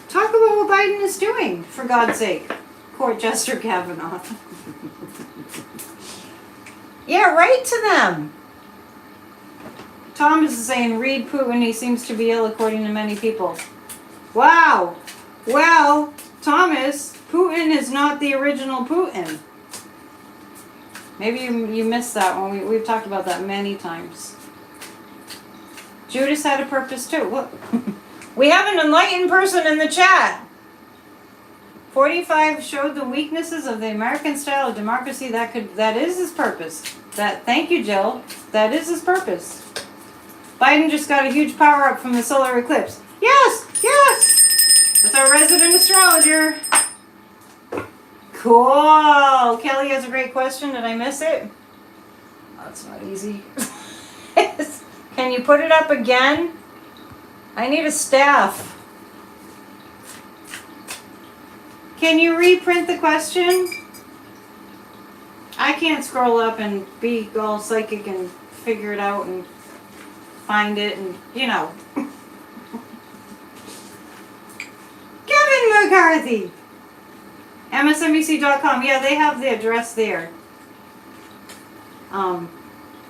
talk about what Biden is doing, for God's sake. Court Jester Kavanaugh. Yeah, write to them. Thomas is saying, read Putin, he seems to be ill according to many people. Wow. Well, Thomas, Putin is not the original Putin. Maybe you missed that one. We've talked about that many times. Judas had a purpose too. What? We have an enlightened person in the chat. 45 showed the weaknesses of the American style of democracy. That is his purpose. Thank you, Jill. That is his purpose. Biden just got a huge power up from the solar eclipse. Yes, yes. That's our resident astrologer. Cool. Kelly has a great question. Did I miss it? Oh, that's not easy. Can you put it up again? I need a staff. Can you reprint the question? I can't scroll up and be all psychic and figure it out and find it and, you know. Kevin McCarthy. MSNBC.com. Yeah, they have the address there.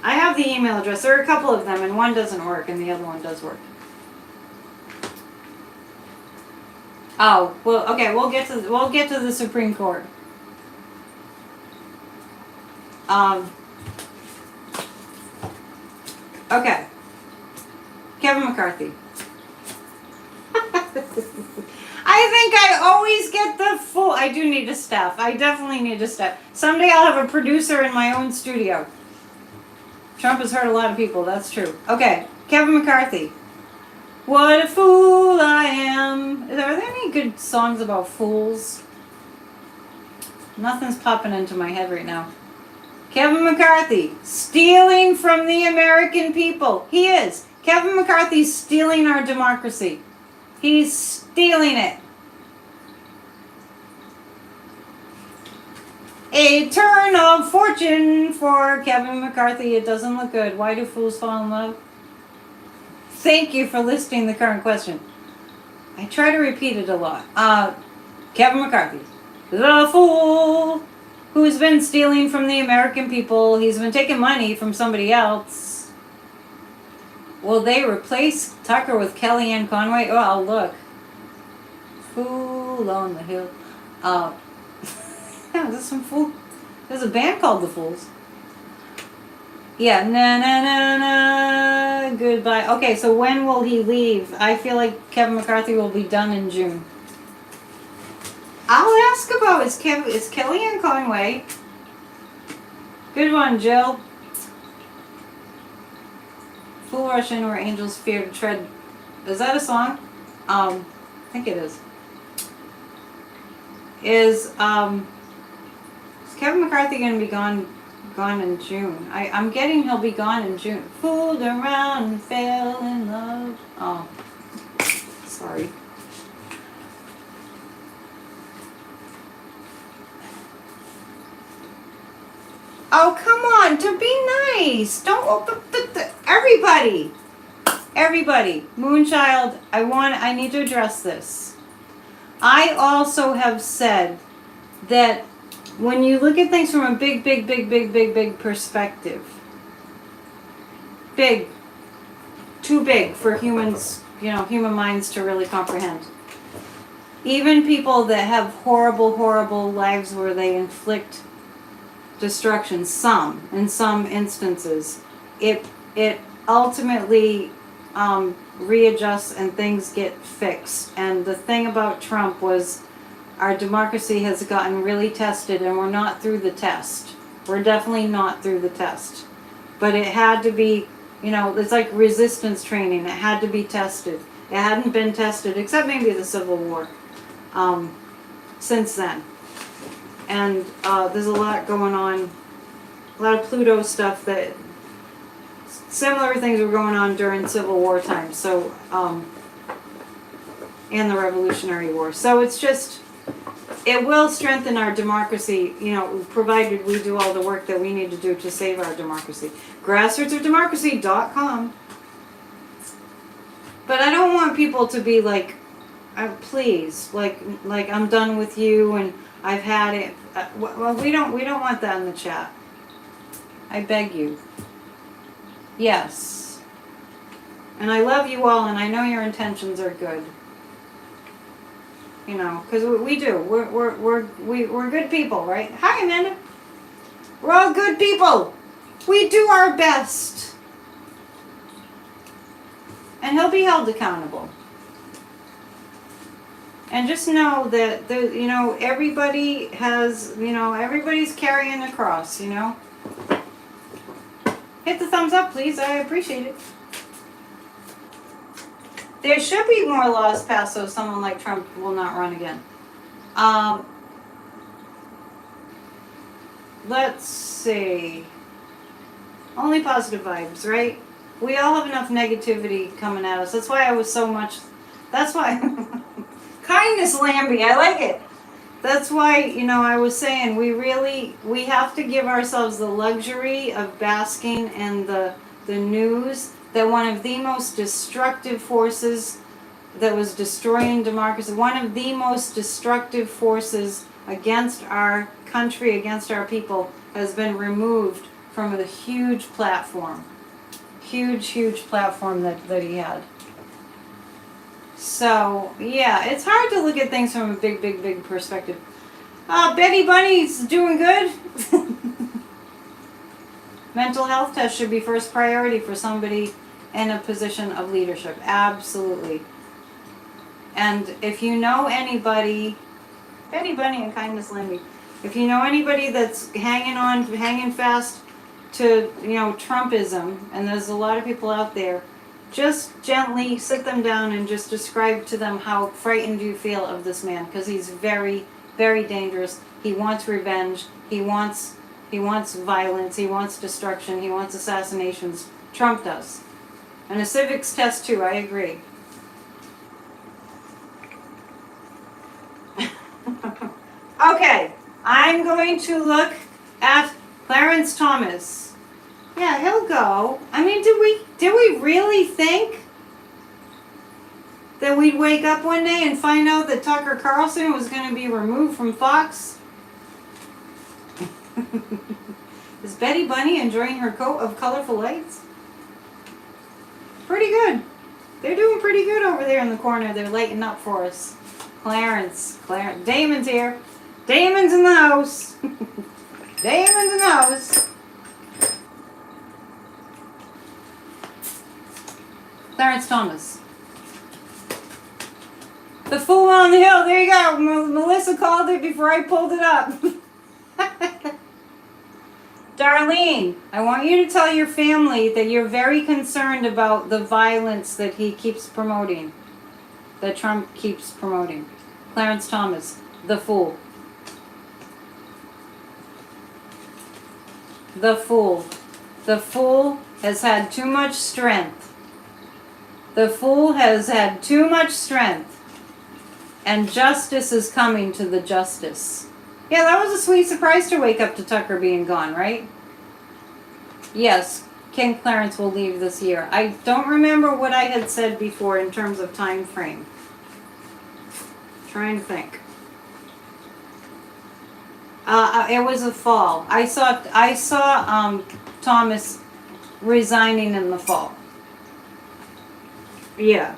I have the email address. There are a couple of them, and one doesn't work, and the other one does work. Oh, well, okay. We'll get to the Supreme Court. Okay. Kevin McCarthy. I think I always get the full. I do need a staff. I definitely need a staff. Someday I'll have a producer in my own studio. Trump has hurt a lot of people. That's true. Okay. Kevin McCarthy. What a fool I am. Are there any good songs about fools? Nothing's popping into my head right now. Kevin McCarthy. Stealing from the American people. He is. Kevin McCarthy's stealing our democracy. He's stealing it. A turn of fortune for Kevin McCarthy. It doesn't look good. Why do fools fall in love? Thank you for listing the current question. I try to repeat it a lot. Kevin McCarthy. The fool who's been stealing from the American people. He's been taking money from somebody else. Will they replace Tucker with Kellyanne Conway? Oh, look. Fool on the hill. Yeah, there's some fool. There's a band called The Fools. Yeah, na na na na. Goodbye. Okay, so when will he leave? I feel like Kevin McCarthy will be done in June. I'll ask about is Kellyanne Conway. Good one, Jill. Fool rush in where angels fear to tread. Is that a song? I think it is. Is Kevin McCarthy going to be gone in June? I'm getting he'll be gone in June. Fooled around and fell in love. Oh, sorry. Oh, come on, to be nice. Don't open everybody. Everybody. Moonchild, I need to address this. I also have said that when you look at things from a big perspective, big, too big for humans, human minds to really comprehend. Even people that have horrible lives where they inflict destruction, in some instances, it ultimately readjusts and things get fixed. And the thing about Trump was our democracy has gotten really tested, and we're not through the test. We're definitely not through the test. But it had to be, it's like resistance training. It had to be tested. It hadn't been tested, except maybe the Civil War, since then. And there's a lot going on, a lot of Pluto stuff that, similar things were going on during Civil War time, so, and the Revolutionary War. So it's just, it will strengthen our democracy, provided we do all the work that we need to do to save our democracy. Grassrootsofdemocracy.com. But I don't want people to be like, please, like I'm done with you and I've had it. Well, we don't want that in the chat. I beg you. Yes. And I love you all, and I know your intentions are good. Because we do. We're good people, right? Hi, Amanda. We're all good people. We do our best. And he'll be held accountable. And just know that everybody has, everybody's carrying the cross, Hit the thumbs up, please. I appreciate it. There should be more laws passed so someone like Trump will not run again. Let's see. Only positive vibes, right? We all have enough negativity coming at us. That's why that's why, kindness, Lambie, I like it. That's why, I was saying we have to give ourselves the luxury of basking in the news that one of the most destructive forces that was destroying democracy, one of the most destructive forces against our country, against our people, has been removed from the huge platform. Huge platform that he had. So, yeah, it's hard to look at things from a big perspective. Betty Bunny's doing good. Mental health test should be first priority for somebody in a position of leadership. Absolutely. And if you know anybody, Betty Bunny and Kindness Lambie, if you know anybody that's hanging fast to, Trumpism, and there's a lot of people out there, just gently sit them down and just describe to them how frightened you feel of this man, because he's very, very dangerous. He wants revenge. He wants violence. He wants destruction. He wants assassinations. Trump does. And a civics test too, I agree. Okay, I'm going to look at Clarence Thomas. Yeah, he'll go. I mean, did we really think that we'd wake up one day and find out that Tucker Carlson was going to be removed from Fox? Is Betty Bunny enjoying her coat of colorful lights? Pretty good. They're doing pretty good over there in the corner. They're lighting up for us. Clarence. Damon's here. Damon's in the house. Damon's in the house. Clarence Thomas. The Fool on the Hill. There you go. Melissa called it before I pulled it up. Darlene, I want you to tell your family that you're very concerned about the violence that he keeps promoting. That Trump keeps promoting. Clarence Thomas, the Fool. The Fool. The Fool has had too much strength. The Fool has had too much strength. And justice is coming to the justice. Yeah, that was a sweet surprise to wake up to Tucker being gone, right? Yes, King Clarence will leave this year. I don't remember what I had said before in terms of time frame. Trying to think. It was a fall. I saw Thomas resigning in the fall. Yeah.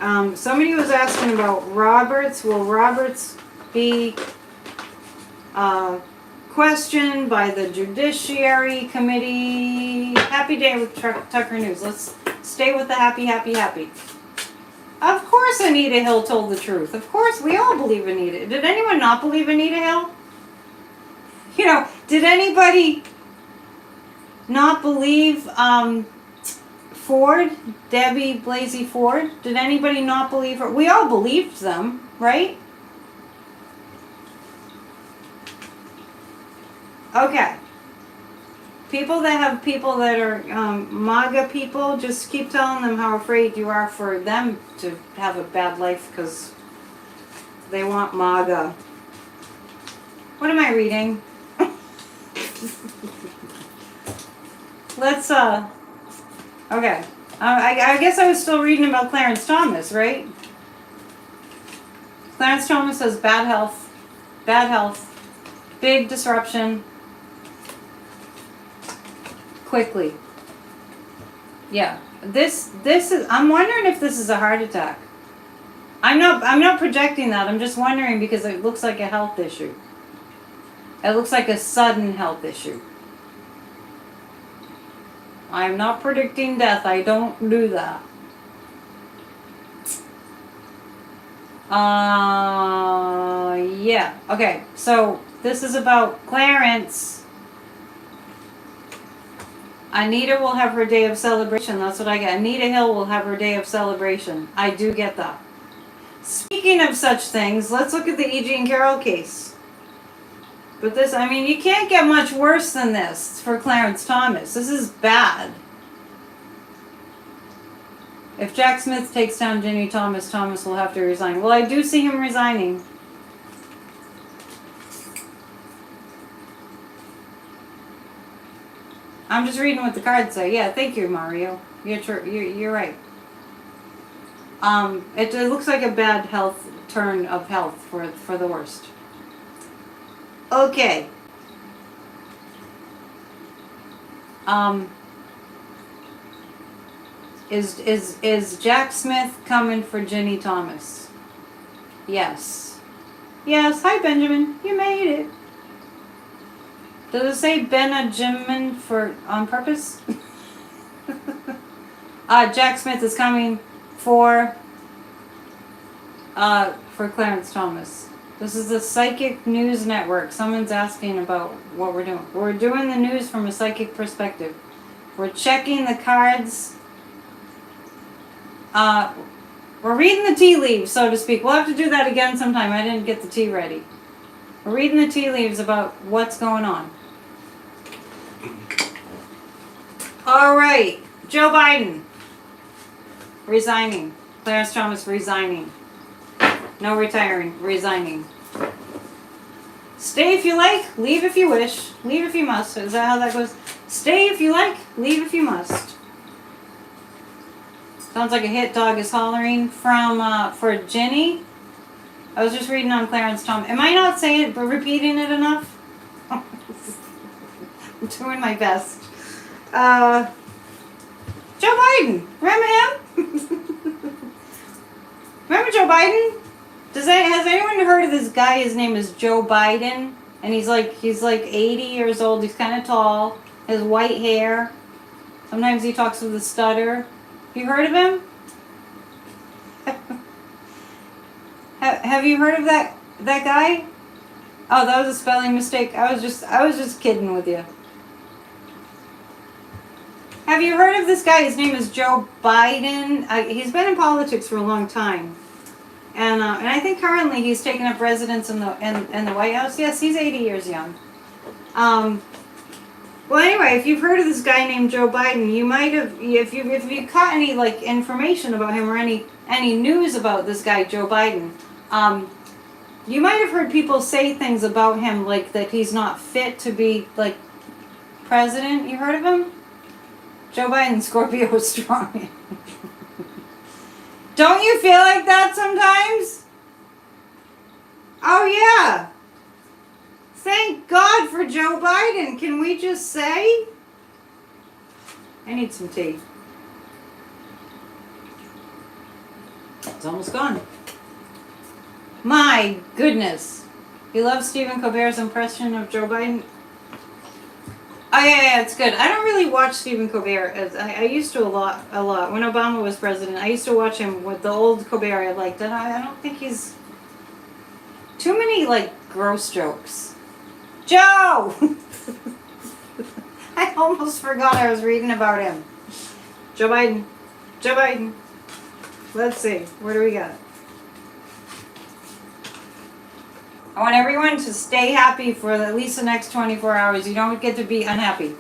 Somebody was asking about Roberts. Will Roberts be questioned by the Judiciary Committee? Happy day with Tucker News. Let's Stay with the happy, happy, happy. Of course Anita Hill told the truth. Of course, we all believe Anita. Did anyone not believe Anita Hill? You know, did anybody not believe Ford, Debbie Blasey Ford? Did anybody not believe her? We all believed them, right? Okay. People that are MAGA people, just keep telling them how afraid you are for them to have a bad life because they want MAGA. What am I reading? Let's, okay. I guess I was still reading about Clarence Thomas, right? Clarence Thomas has bad health, big disruption, quickly. Yeah, this is, I'm wondering if this is a heart attack. I'm not projecting that, I'm just wondering because it looks like a health issue. It looks like a sudden health issue. I'm not predicting death. I don't do that. Yeah. Okay. So this is about Clarence. Anita will have her day of celebration. That's what I get. Anita Hill will have her day of celebration. I do get that. Speaking of such things, let's look at the E. Jean Carroll case. But this, I mean, you can't get much worse than this for Clarence Thomas. This is bad. If Jack Smith takes down Ginny Thomas, Thomas will have to resign. Well, I do see him resigning. I'm just reading what the cards say. Yeah, thank you, Mario. You're right. It looks like a bad turn of health for the worst. Okay. Is Jack Smith coming for Ginny Thomas? Yes. Yes. Hi, Benjamin. You made it. Does it say Benjamin on purpose? Jack Smith is coming for Clarence Thomas. This is the Psychic News Network. Someone's asking about what we're doing. We're doing the news from a psychic perspective. We're checking the cards. We're reading the tea leaves, so to speak. We'll have to do that again sometime. I didn't get the tea ready. We're reading the tea leaves about what's going on. All right. Joe Biden resigning. Clarence Thomas resigning. No retiring, resigning. Stay if you like, leave if you wish, leave if you must. Is that how that goes? Stay if you like, leave if you must. Sounds like a hit dog is hollering for Ginny. I was just reading on Clarence Thomas. Am I not saying it but repeating it enough? I'm doing my best. Joe Biden. Remember him? Remember Joe Biden? Has anyone heard of this guy? His name is Joe Biden, and he's like 80 years old. He's kind of tall. Has white hair. Sometimes he talks with a stutter. You heard of him? Have you heard of that guy? Oh, that was a spelling mistake. I was just kidding with you. Have you heard of this guy? His name is Joe Biden. He's been in politics for a long time. And I think currently he's taken up residence in the White House. Yes, he's 80 years young. Well, anyway, if you've heard of this guy named Joe Biden, you might have, if you caught any information about him or any news about this guy Joe Biden, you might have heard people say things about him like that he's not fit to be president. You heard of him? Joe Biden, Scorpio is strong. Don't you feel like that sometimes? Oh, yeah. Thank God for Joe Biden. Can we just say? I need some tea. It's almost gone. My goodness. You love Stephen Colbert's impression of Joe Biden? Oh yeah, it's good. I don't really watch Stephen Colbert. I used to a lot. When Obama was president, I used to watch him with the old Colbert I liked, and I don't think he's too many like gross jokes. Joe! I almost forgot I was reading about him. Joe Biden. Joe Biden. Let's see. What do we got? I want everyone to stay happy for at least the next 24 hours. You don't get to be unhappy.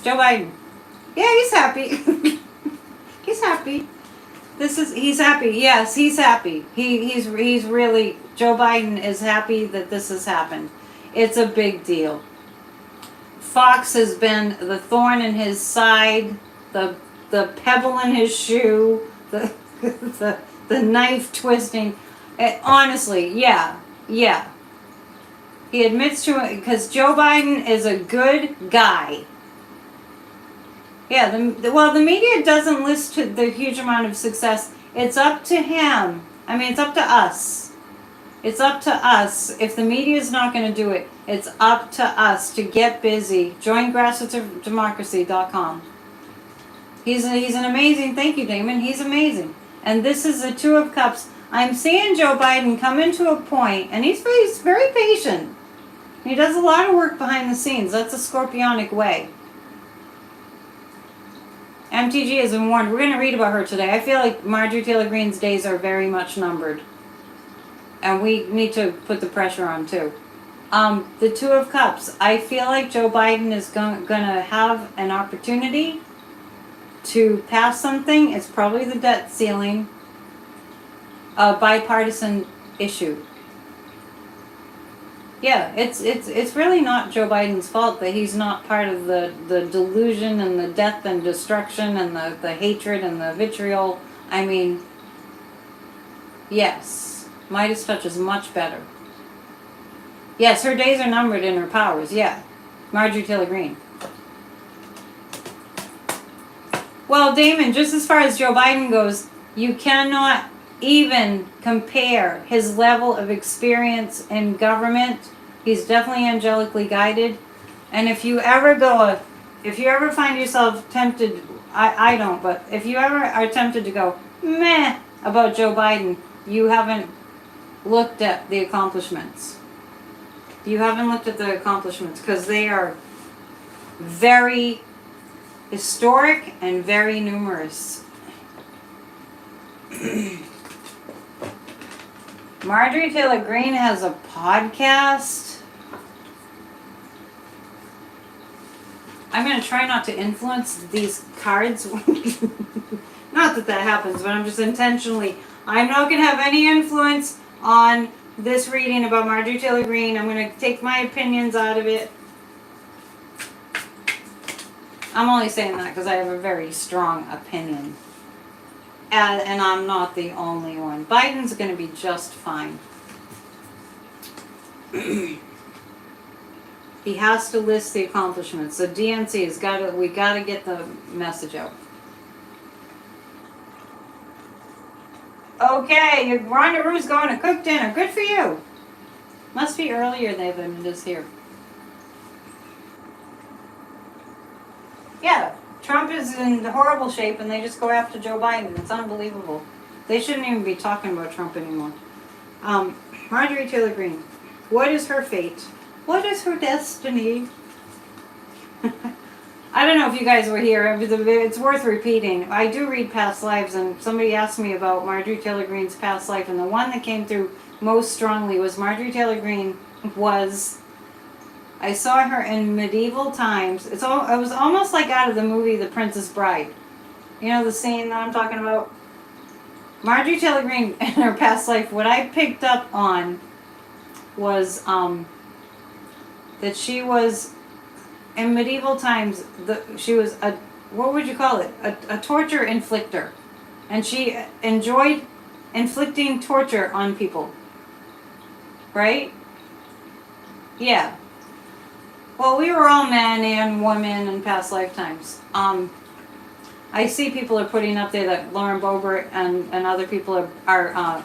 Joe Biden. Yeah, he's happy. He's happy. He's happy. Yes, he's happy. He's really, Joe Biden is happy that this has happened. It's a big deal. Fox has been the thorn in his side, the pebble in his shoe, the knife twisting. Honestly, yeah. He admits to it because Joe Biden is a good guy. Yeah, the media doesn't list to the huge amount of success. It's up to him. I mean, it's up to us. It's up to us. If the media is not going to do it, it's up to us to get busy. Join grassrootsdemocracy.com. He's an amazing, thank you, Damon. He's amazing. And this is the Two of Cups. I'm seeing Joe Biden come into a point, and he's very patient. He does a lot of work behind the scenes. That's a scorpionic way. MTG has been warned. We're going to read about her today. I feel like Marjorie Taylor Greene's days are very much numbered. And we need to put the pressure on, too. The Two of Cups. I feel like Joe Biden is going to have an opportunity to pass something. It's probably the debt ceiling. A bipartisan issue. Yeah, it's really not Joe Biden's fault that he's not part of the delusion and the death and destruction and the hatred and the vitriol. I mean, yes, Midas touch is much better. Yes, her days are numbered in her powers, yeah. Marjorie Taylor Greene. Well, Damon, just as far as Joe Biden goes, you cannot even compare his level of experience in government. He's definitely angelically guided. And if you ever find yourself tempted, I don't, but if you ever are tempted to go meh about Joe Biden, you haven't looked at the accomplishments. You haven't looked at the accomplishments because they are very historic and very numerous. Marjorie Taylor Greene has a podcast. I'm going to try not to influence these cards. Not that happens, but I'm just intentionally. I'm not going to have any influence on this reading about Marjorie Taylor Greene. I'm going to take my opinions out of it. I'm only saying that because I have a very strong opinion. And I'm not the only one. Biden's going to be just fine. He has to list the accomplishments. The DNC has got to. We got to get the message out. Okay, your rendezvous going to cook dinner. Good for you. Must be earlier there than it is here. Yeah. Trump is in horrible shape and they just go after Joe Biden. It's unbelievable. They shouldn't even be talking about Trump anymore. Marjorie Taylor Greene. What is her fate? What is her destiny? I don't know if you guys were here. It's worth repeating. I do read past lives, and somebody asked me about Marjorie Taylor Greene's past life, and the one that came through most strongly was Marjorie Taylor Greene was... I saw her in medieval times. It was almost like out of the movie The Princess Bride. You know the scene that I'm talking about? Marjorie Taylor Greene in her past life, what I picked up on was that she was, in medieval times, she was a, what would you call it? A torture inflictor. And she enjoyed inflicting torture on people. Right? Yeah. Well, we were all men and women in past lifetimes. I see people are putting up there that Lauren Boebert and other people are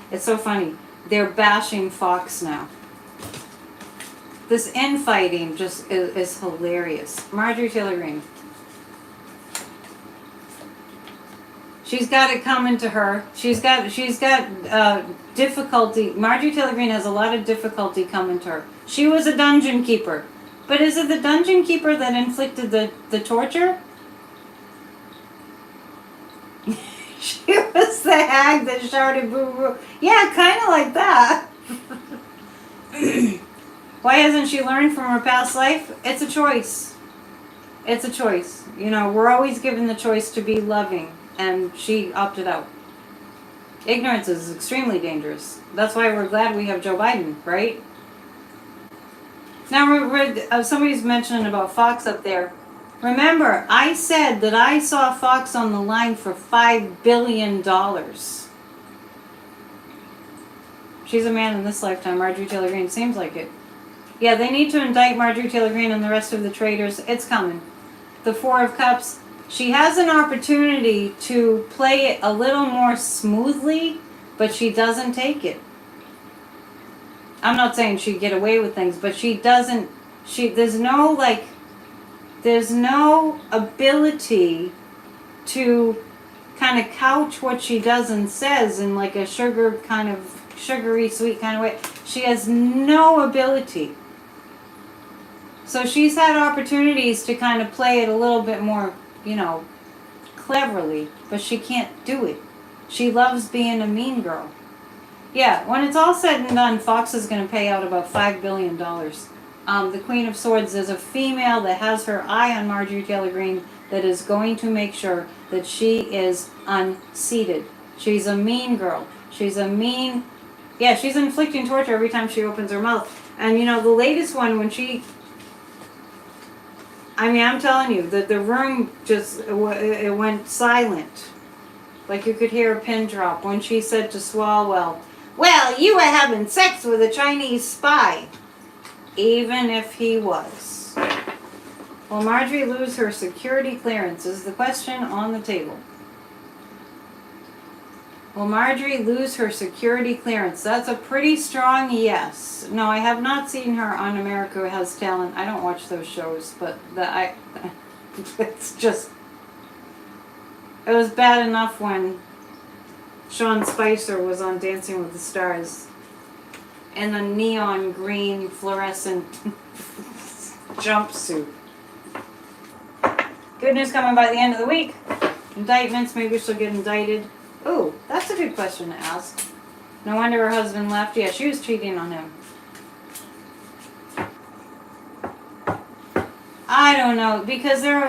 it's so funny. they're bashing Fox now. This infighting just is hilarious. Marjorie Taylor Greene. She's got it coming to her. She's got difficulty. Marjorie Taylor Greene has a lot of difficulty coming to her. She was a dungeon keeper. But is it the dungeon keeper that inflicted the torture? She was the hag that shouted boo boo. Yeah, kind of like that. Why hasn't she learned from her past life? It's a choice. It's a choice. You know, we're always given the choice to be loving, and she opted out. Ignorance is extremely dangerous. That's why we're glad we have Joe Biden, right? Now, somebody's mentioning about Fox up there. Remember, I said that I saw Fox on the line for $5 billion. She's a man in this lifetime. Marjorie Taylor Greene seems like it. Yeah, they need to indict Marjorie Taylor Greene and the rest of the traitors. It's coming. The Four of Cups. She has an opportunity to play it a little more smoothly, but she doesn't take it. I'm not saying she'd get away with things, but she doesn't. There's no ability to kind of couch what she does and says in like a sugary sweet kind of way. She has no ability. So she's had opportunities to kind of play it a little bit more, cleverly, but she can't do it. She loves being a mean girl. Yeah, when it's all said and done, Fox is going to pay out about $5 billion. The Queen of Swords is a female that has her eye on Marjorie Taylor Greene that is going to make sure that she is unseated. She's a mean girl. She's inflicting torture every time she opens her mouth. And the latest one, when I'm telling you, that the room it went silent. Like you could hear a pin drop when she said to Swalwell, "Well, you were having sex with a Chinese spy." Even if he was. Will Marjorie lose her security clearance is the question on the table. Will Marjorie lose her security clearance? That's a pretty strong yes. No, I have not seen her on America Has Talent. I don't watch those shows, but it's just, it was bad enough when Sean Spicer was on Dancing with the Stars in a neon green fluorescent jumpsuit. Good news coming by the end of the week. Indictments, maybe she'll get indicted. Ooh, that's a good question to ask. No wonder her husband left. Yeah, she was cheating on him. I don't know, because they're,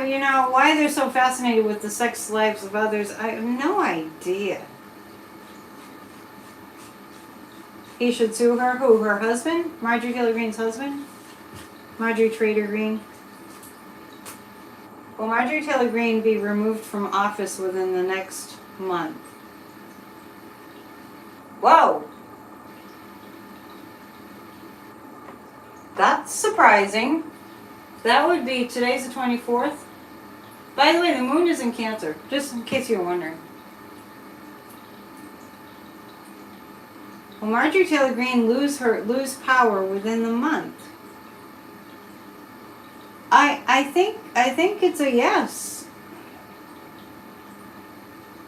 why they're so fascinated with the sex lives of others, I have no idea. He should sue her. Who? Her husband? Marjorie Taylor Greene's husband? Marjorie Taylor Greene. Will Marjorie Taylor Greene be removed from office within the next month? Whoa! That's surprising. That would be, today's the 24th. By the way, the moon is in Cancer, just in case you were wondering. Will Marjorie Taylor Greene lose power within the month? I think it's a yes.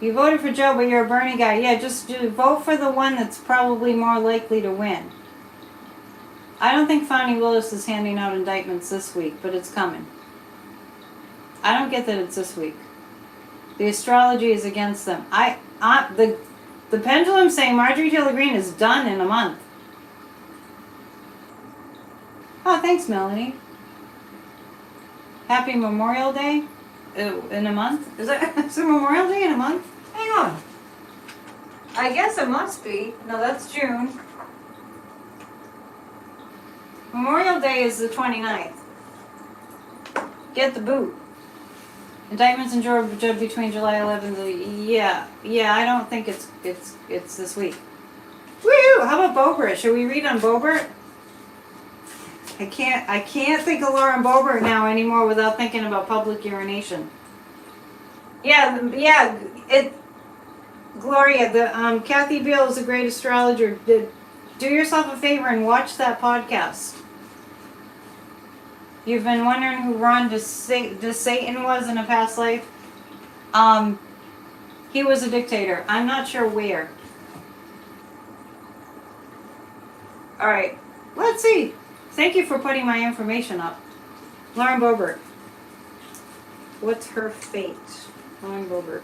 You voted for Joe, but you're a Bernie guy. Yeah, just vote for the one that's probably more likely to win. I don't think Fani Willis is handing out indictments this week, but it's coming. I don't get that it's this week. The astrology is against them. The pendulum's saying Marjorie Taylor Greene is done in a month. Oh, thanks, Melanie. Happy Memorial Day in a month? Is it Memorial Day in a month? Hang on. I guess it must be. No, that's June. Memorial Day is the 29th. Get the boot. Indictments in Georgia between July 11th. Yeah. I don't think it's this week. Woo! How about Boebert? Should we read on Boebert? I can't think of Lauren Boebert now anymore without thinking about public urination. Yeah. Gloria, Kathy Beale is a great astrologer. do yourself a favor and watch that podcast. You've been wondering who Ron DeSantis was in a past life? He was a dictator. I'm not sure where. Alright, let's see. Thank you for putting my information up. Lauren Boebert. What's her fate? Lauren Boebert.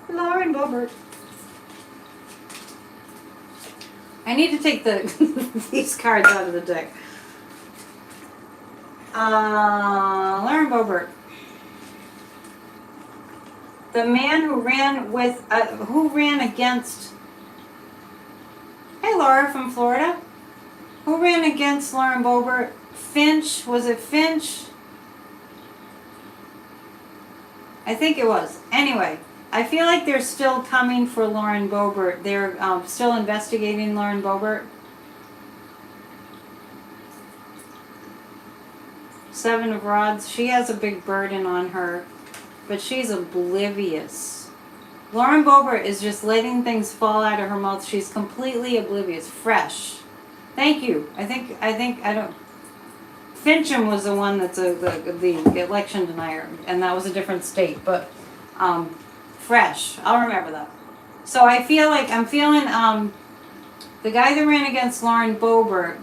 Lauren Boebert. I need to take these cards out of the deck. Lauren Boebert. The man who ran against, hey Laura from Florida, who ran against Lauren Boebert? Finch, was it Finch? I think it was. Anyway, I feel like they're still coming for Lauren Boebert. They're still investigating Lauren Boebert. 7 of Rods. She has a big burden on her, but she's oblivious. Lauren Boebert is just letting things fall out of her mouth. She's completely oblivious. Fresh. Thank you. I don't. Fincham was the one that's the election denier, and that was a different state, but fresh. I'll remember that. So I feel like I'm feeling the guy that ran against Lauren Boebert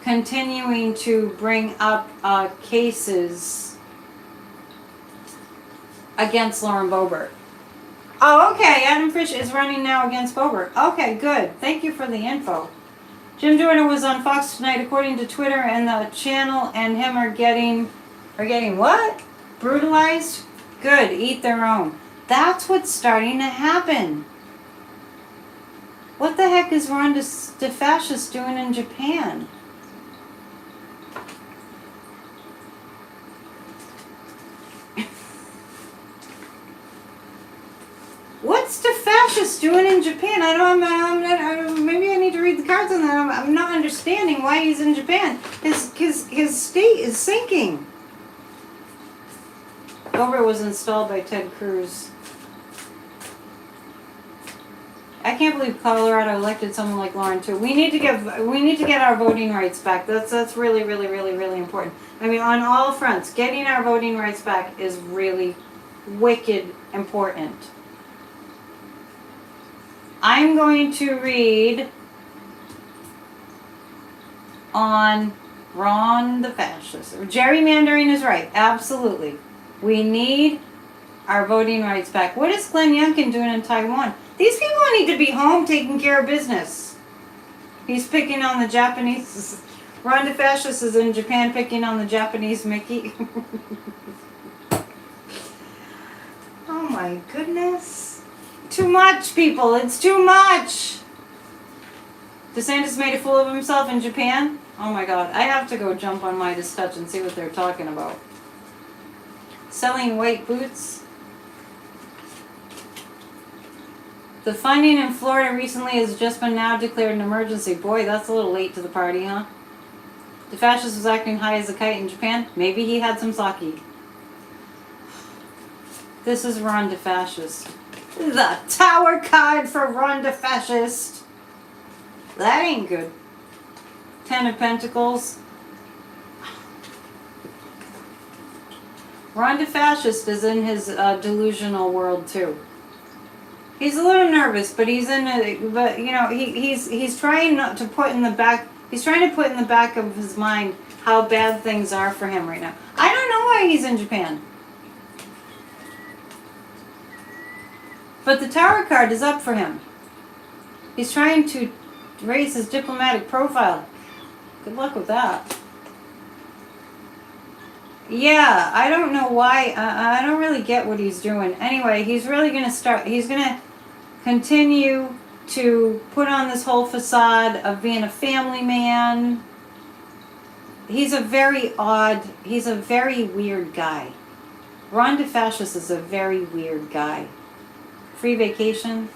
continuing to bring up cases against Lauren Boebert. Oh, okay. Adam Fish is running now against Boebert. Okay, good. Thank you for the info. Jim Jordan was on Fox tonight, according to Twitter, and the channel and him are getting what? Brutalized? Good. Eat their own. That's what's starting to happen. What the heck is Ron DeSantis doing in Japan? What's DeSantis doing in Japan? Maybe I need to read the cards on that. I'm not understanding why he's in Japan. His state is sinking. Boebert was installed by Ted Cruz. I can't believe Colorado elected someone like Lauren too. We need to get our voting rights back. That's really, really, really, really important. I mean, on all fronts, getting our voting rights back is really wicked important. I'm going to read on Ron the Fascist. Gerrymandering is right. Absolutely. We need our voting rights back. What is Glenn Youngkin doing in Taiwan? These people need to be home taking care of business. He's picking on the Japanese. Ron the Fascist is in Japan picking on the Japanese Mickey. Oh my goodness. Too much, people. It's too much. DeSantis made a fool of himself in Japan. Oh my God. I have to go jump on Midas Touch and see what they're talking about. Selling white boots. The funding in Florida recently has just been now declared an emergency. Boy, that's a little late to the party, huh? The fascist was acting high as a kite in Japan. Maybe he had some sake. This is Ron DeFascist. The Tower card for Ron DeFascist. That ain't good. 10 of Pentacles. Ron DeFascist is in his delusional world too. He's a little nervous, but he's in a, but you know, he's trying not to put in the back. He's trying to put in the back of his mind how bad things are for him right now. I don't know why he's in Japan. But the Tower card is up for him. He's trying to raise his diplomatic profile. Good luck with that. Yeah, I don't know why. I don't really get what he's doing. Anyway, he's really going to start. He's going to continue to put on this whole facade of being a family man. He's a very weird guy. Ron DeFascist is a very weird guy. Free vacation.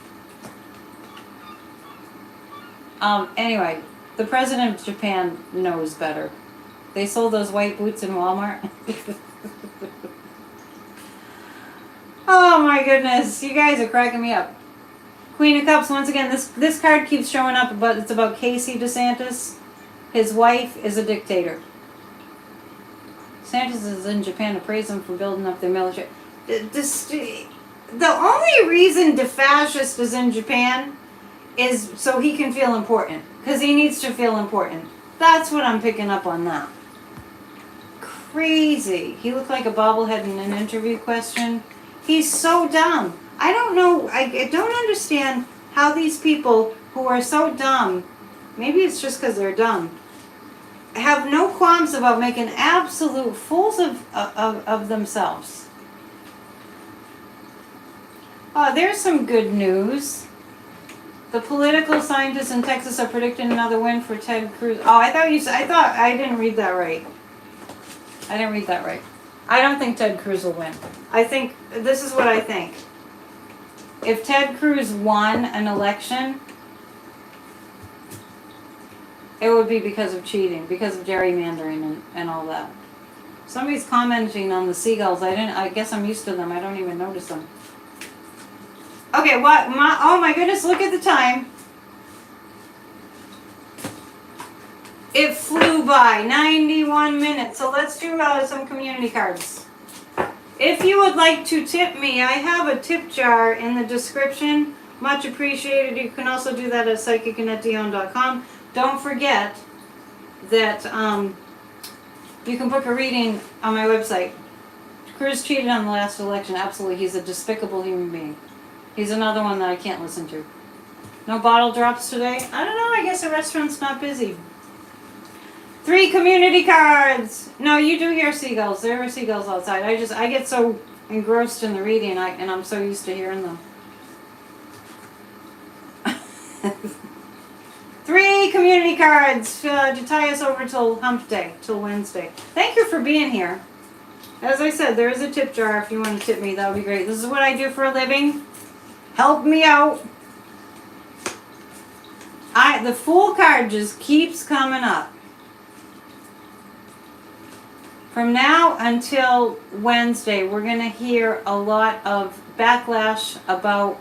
Anyway, the president of Japan knows better. They sold those white boots in Walmart. Oh my goodness, you guys are cracking me up. Queen of Cups, once again, this card keeps showing up, but it's about Casey DeSantis. His wife is a dictator. DeSantis is in Japan to praise him for building up their military. The only reason the fascist is in Japan is so he can feel important. Because he needs to feel important. That's what I'm picking up on that. Crazy. He looked like a bobblehead in an interview question. He's so dumb. I don't know. I don't understand how these people who are so dumb, maybe it's just because they're dumb, have no qualms about making absolute fools of themselves. There's some good news. The political scientists in Texas are predicting another win for Ted Cruz. Oh, I thought I didn't read that right. I didn't read that right. I don't think Ted Cruz will win. I think, this is what I think. If Ted Cruz won an election, it would be because of cheating, because of gerrymandering and all that. Somebody's commenting on the seagulls. I guess I'm used to them. I don't even notice them. Okay, oh my goodness, look at the time. It flew by, 91 minutes. So let's do some community cards. If you would like to tip me, I have a tip jar in the description. Much appreciated. You can also do that at psychicandetdion.com. Don't forget that you can book a reading on my website. Cruz cheated on the last election. Absolutely. He's a despicable human being. He's another one that I can't listen to. No bottle drops today? I don't know. I guess the restaurant's not busy. 3 community cards. No, you do hear seagulls. There are seagulls outside. I get so engrossed in the reading, and I'm so used to hearing them. 3 community cards to tie us over till hump day, till Wednesday. Thank you for being here. As I said, there is a tip jar if you want to tip me. That would be great. This is what I do for a living. Help me out. The Fool card just keeps coming up. From now until Wednesday, we're going to hear a lot of backlash about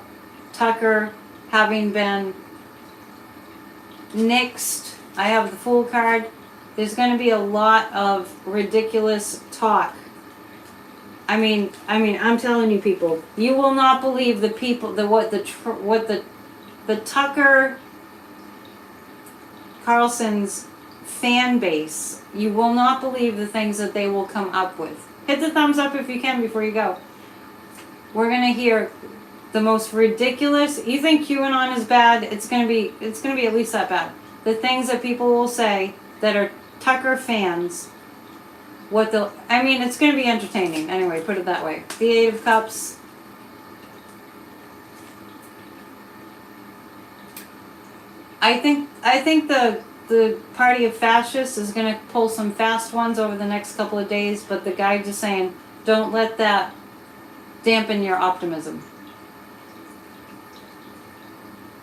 Tucker having been nixed. I have the Fool card. There's going to be a lot of ridiculous talk. I mean, I'm telling you, people, you will not believe the people, the Tucker Carlson's fan base. You will not believe the things that they will come up with. Hit the thumbs up if you can before you go. We're gonna hear the most ridiculous. You think QAnon is bad? It's gonna be at least that bad. The things that people will say that are Tucker fans. It's going to be entertaining. Anyway, put it that way. The 8 of Cups. I think the party of fascists is going to pull some fast ones over the next couple of days, but the guy just saying, don't let that dampen your optimism.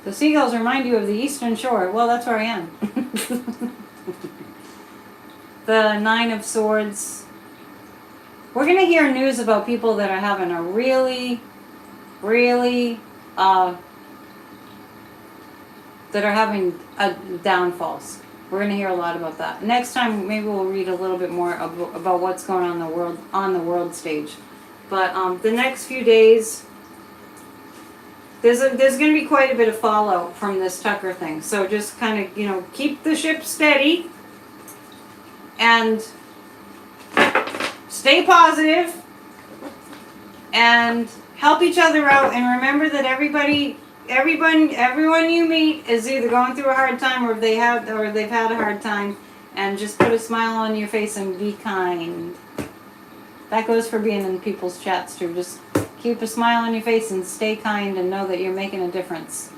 The seagulls remind you of the Eastern Shore. Well, that's where I am. The 9 of Swords. We're going to hear news about people that are having a really, that are having downfalls. We're going to hear a lot about that. Next time, maybe we'll read a little bit more about what's going on the world stage. But the next few days, there's going to be quite a bit of fallout from this Tucker thing. So just kind of, keep the ship steady. And stay positive and help each other out, and remember that everyone you meet is either going through a hard time or they've had a hard time, and just put a smile on your face and be kind. That goes for being in people's chats too. Just keep a smile on your face and stay kind and know that you're making a difference.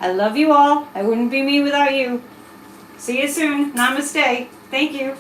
I love you all. I wouldn't be me without you. See you soon. Namaste. Thank you.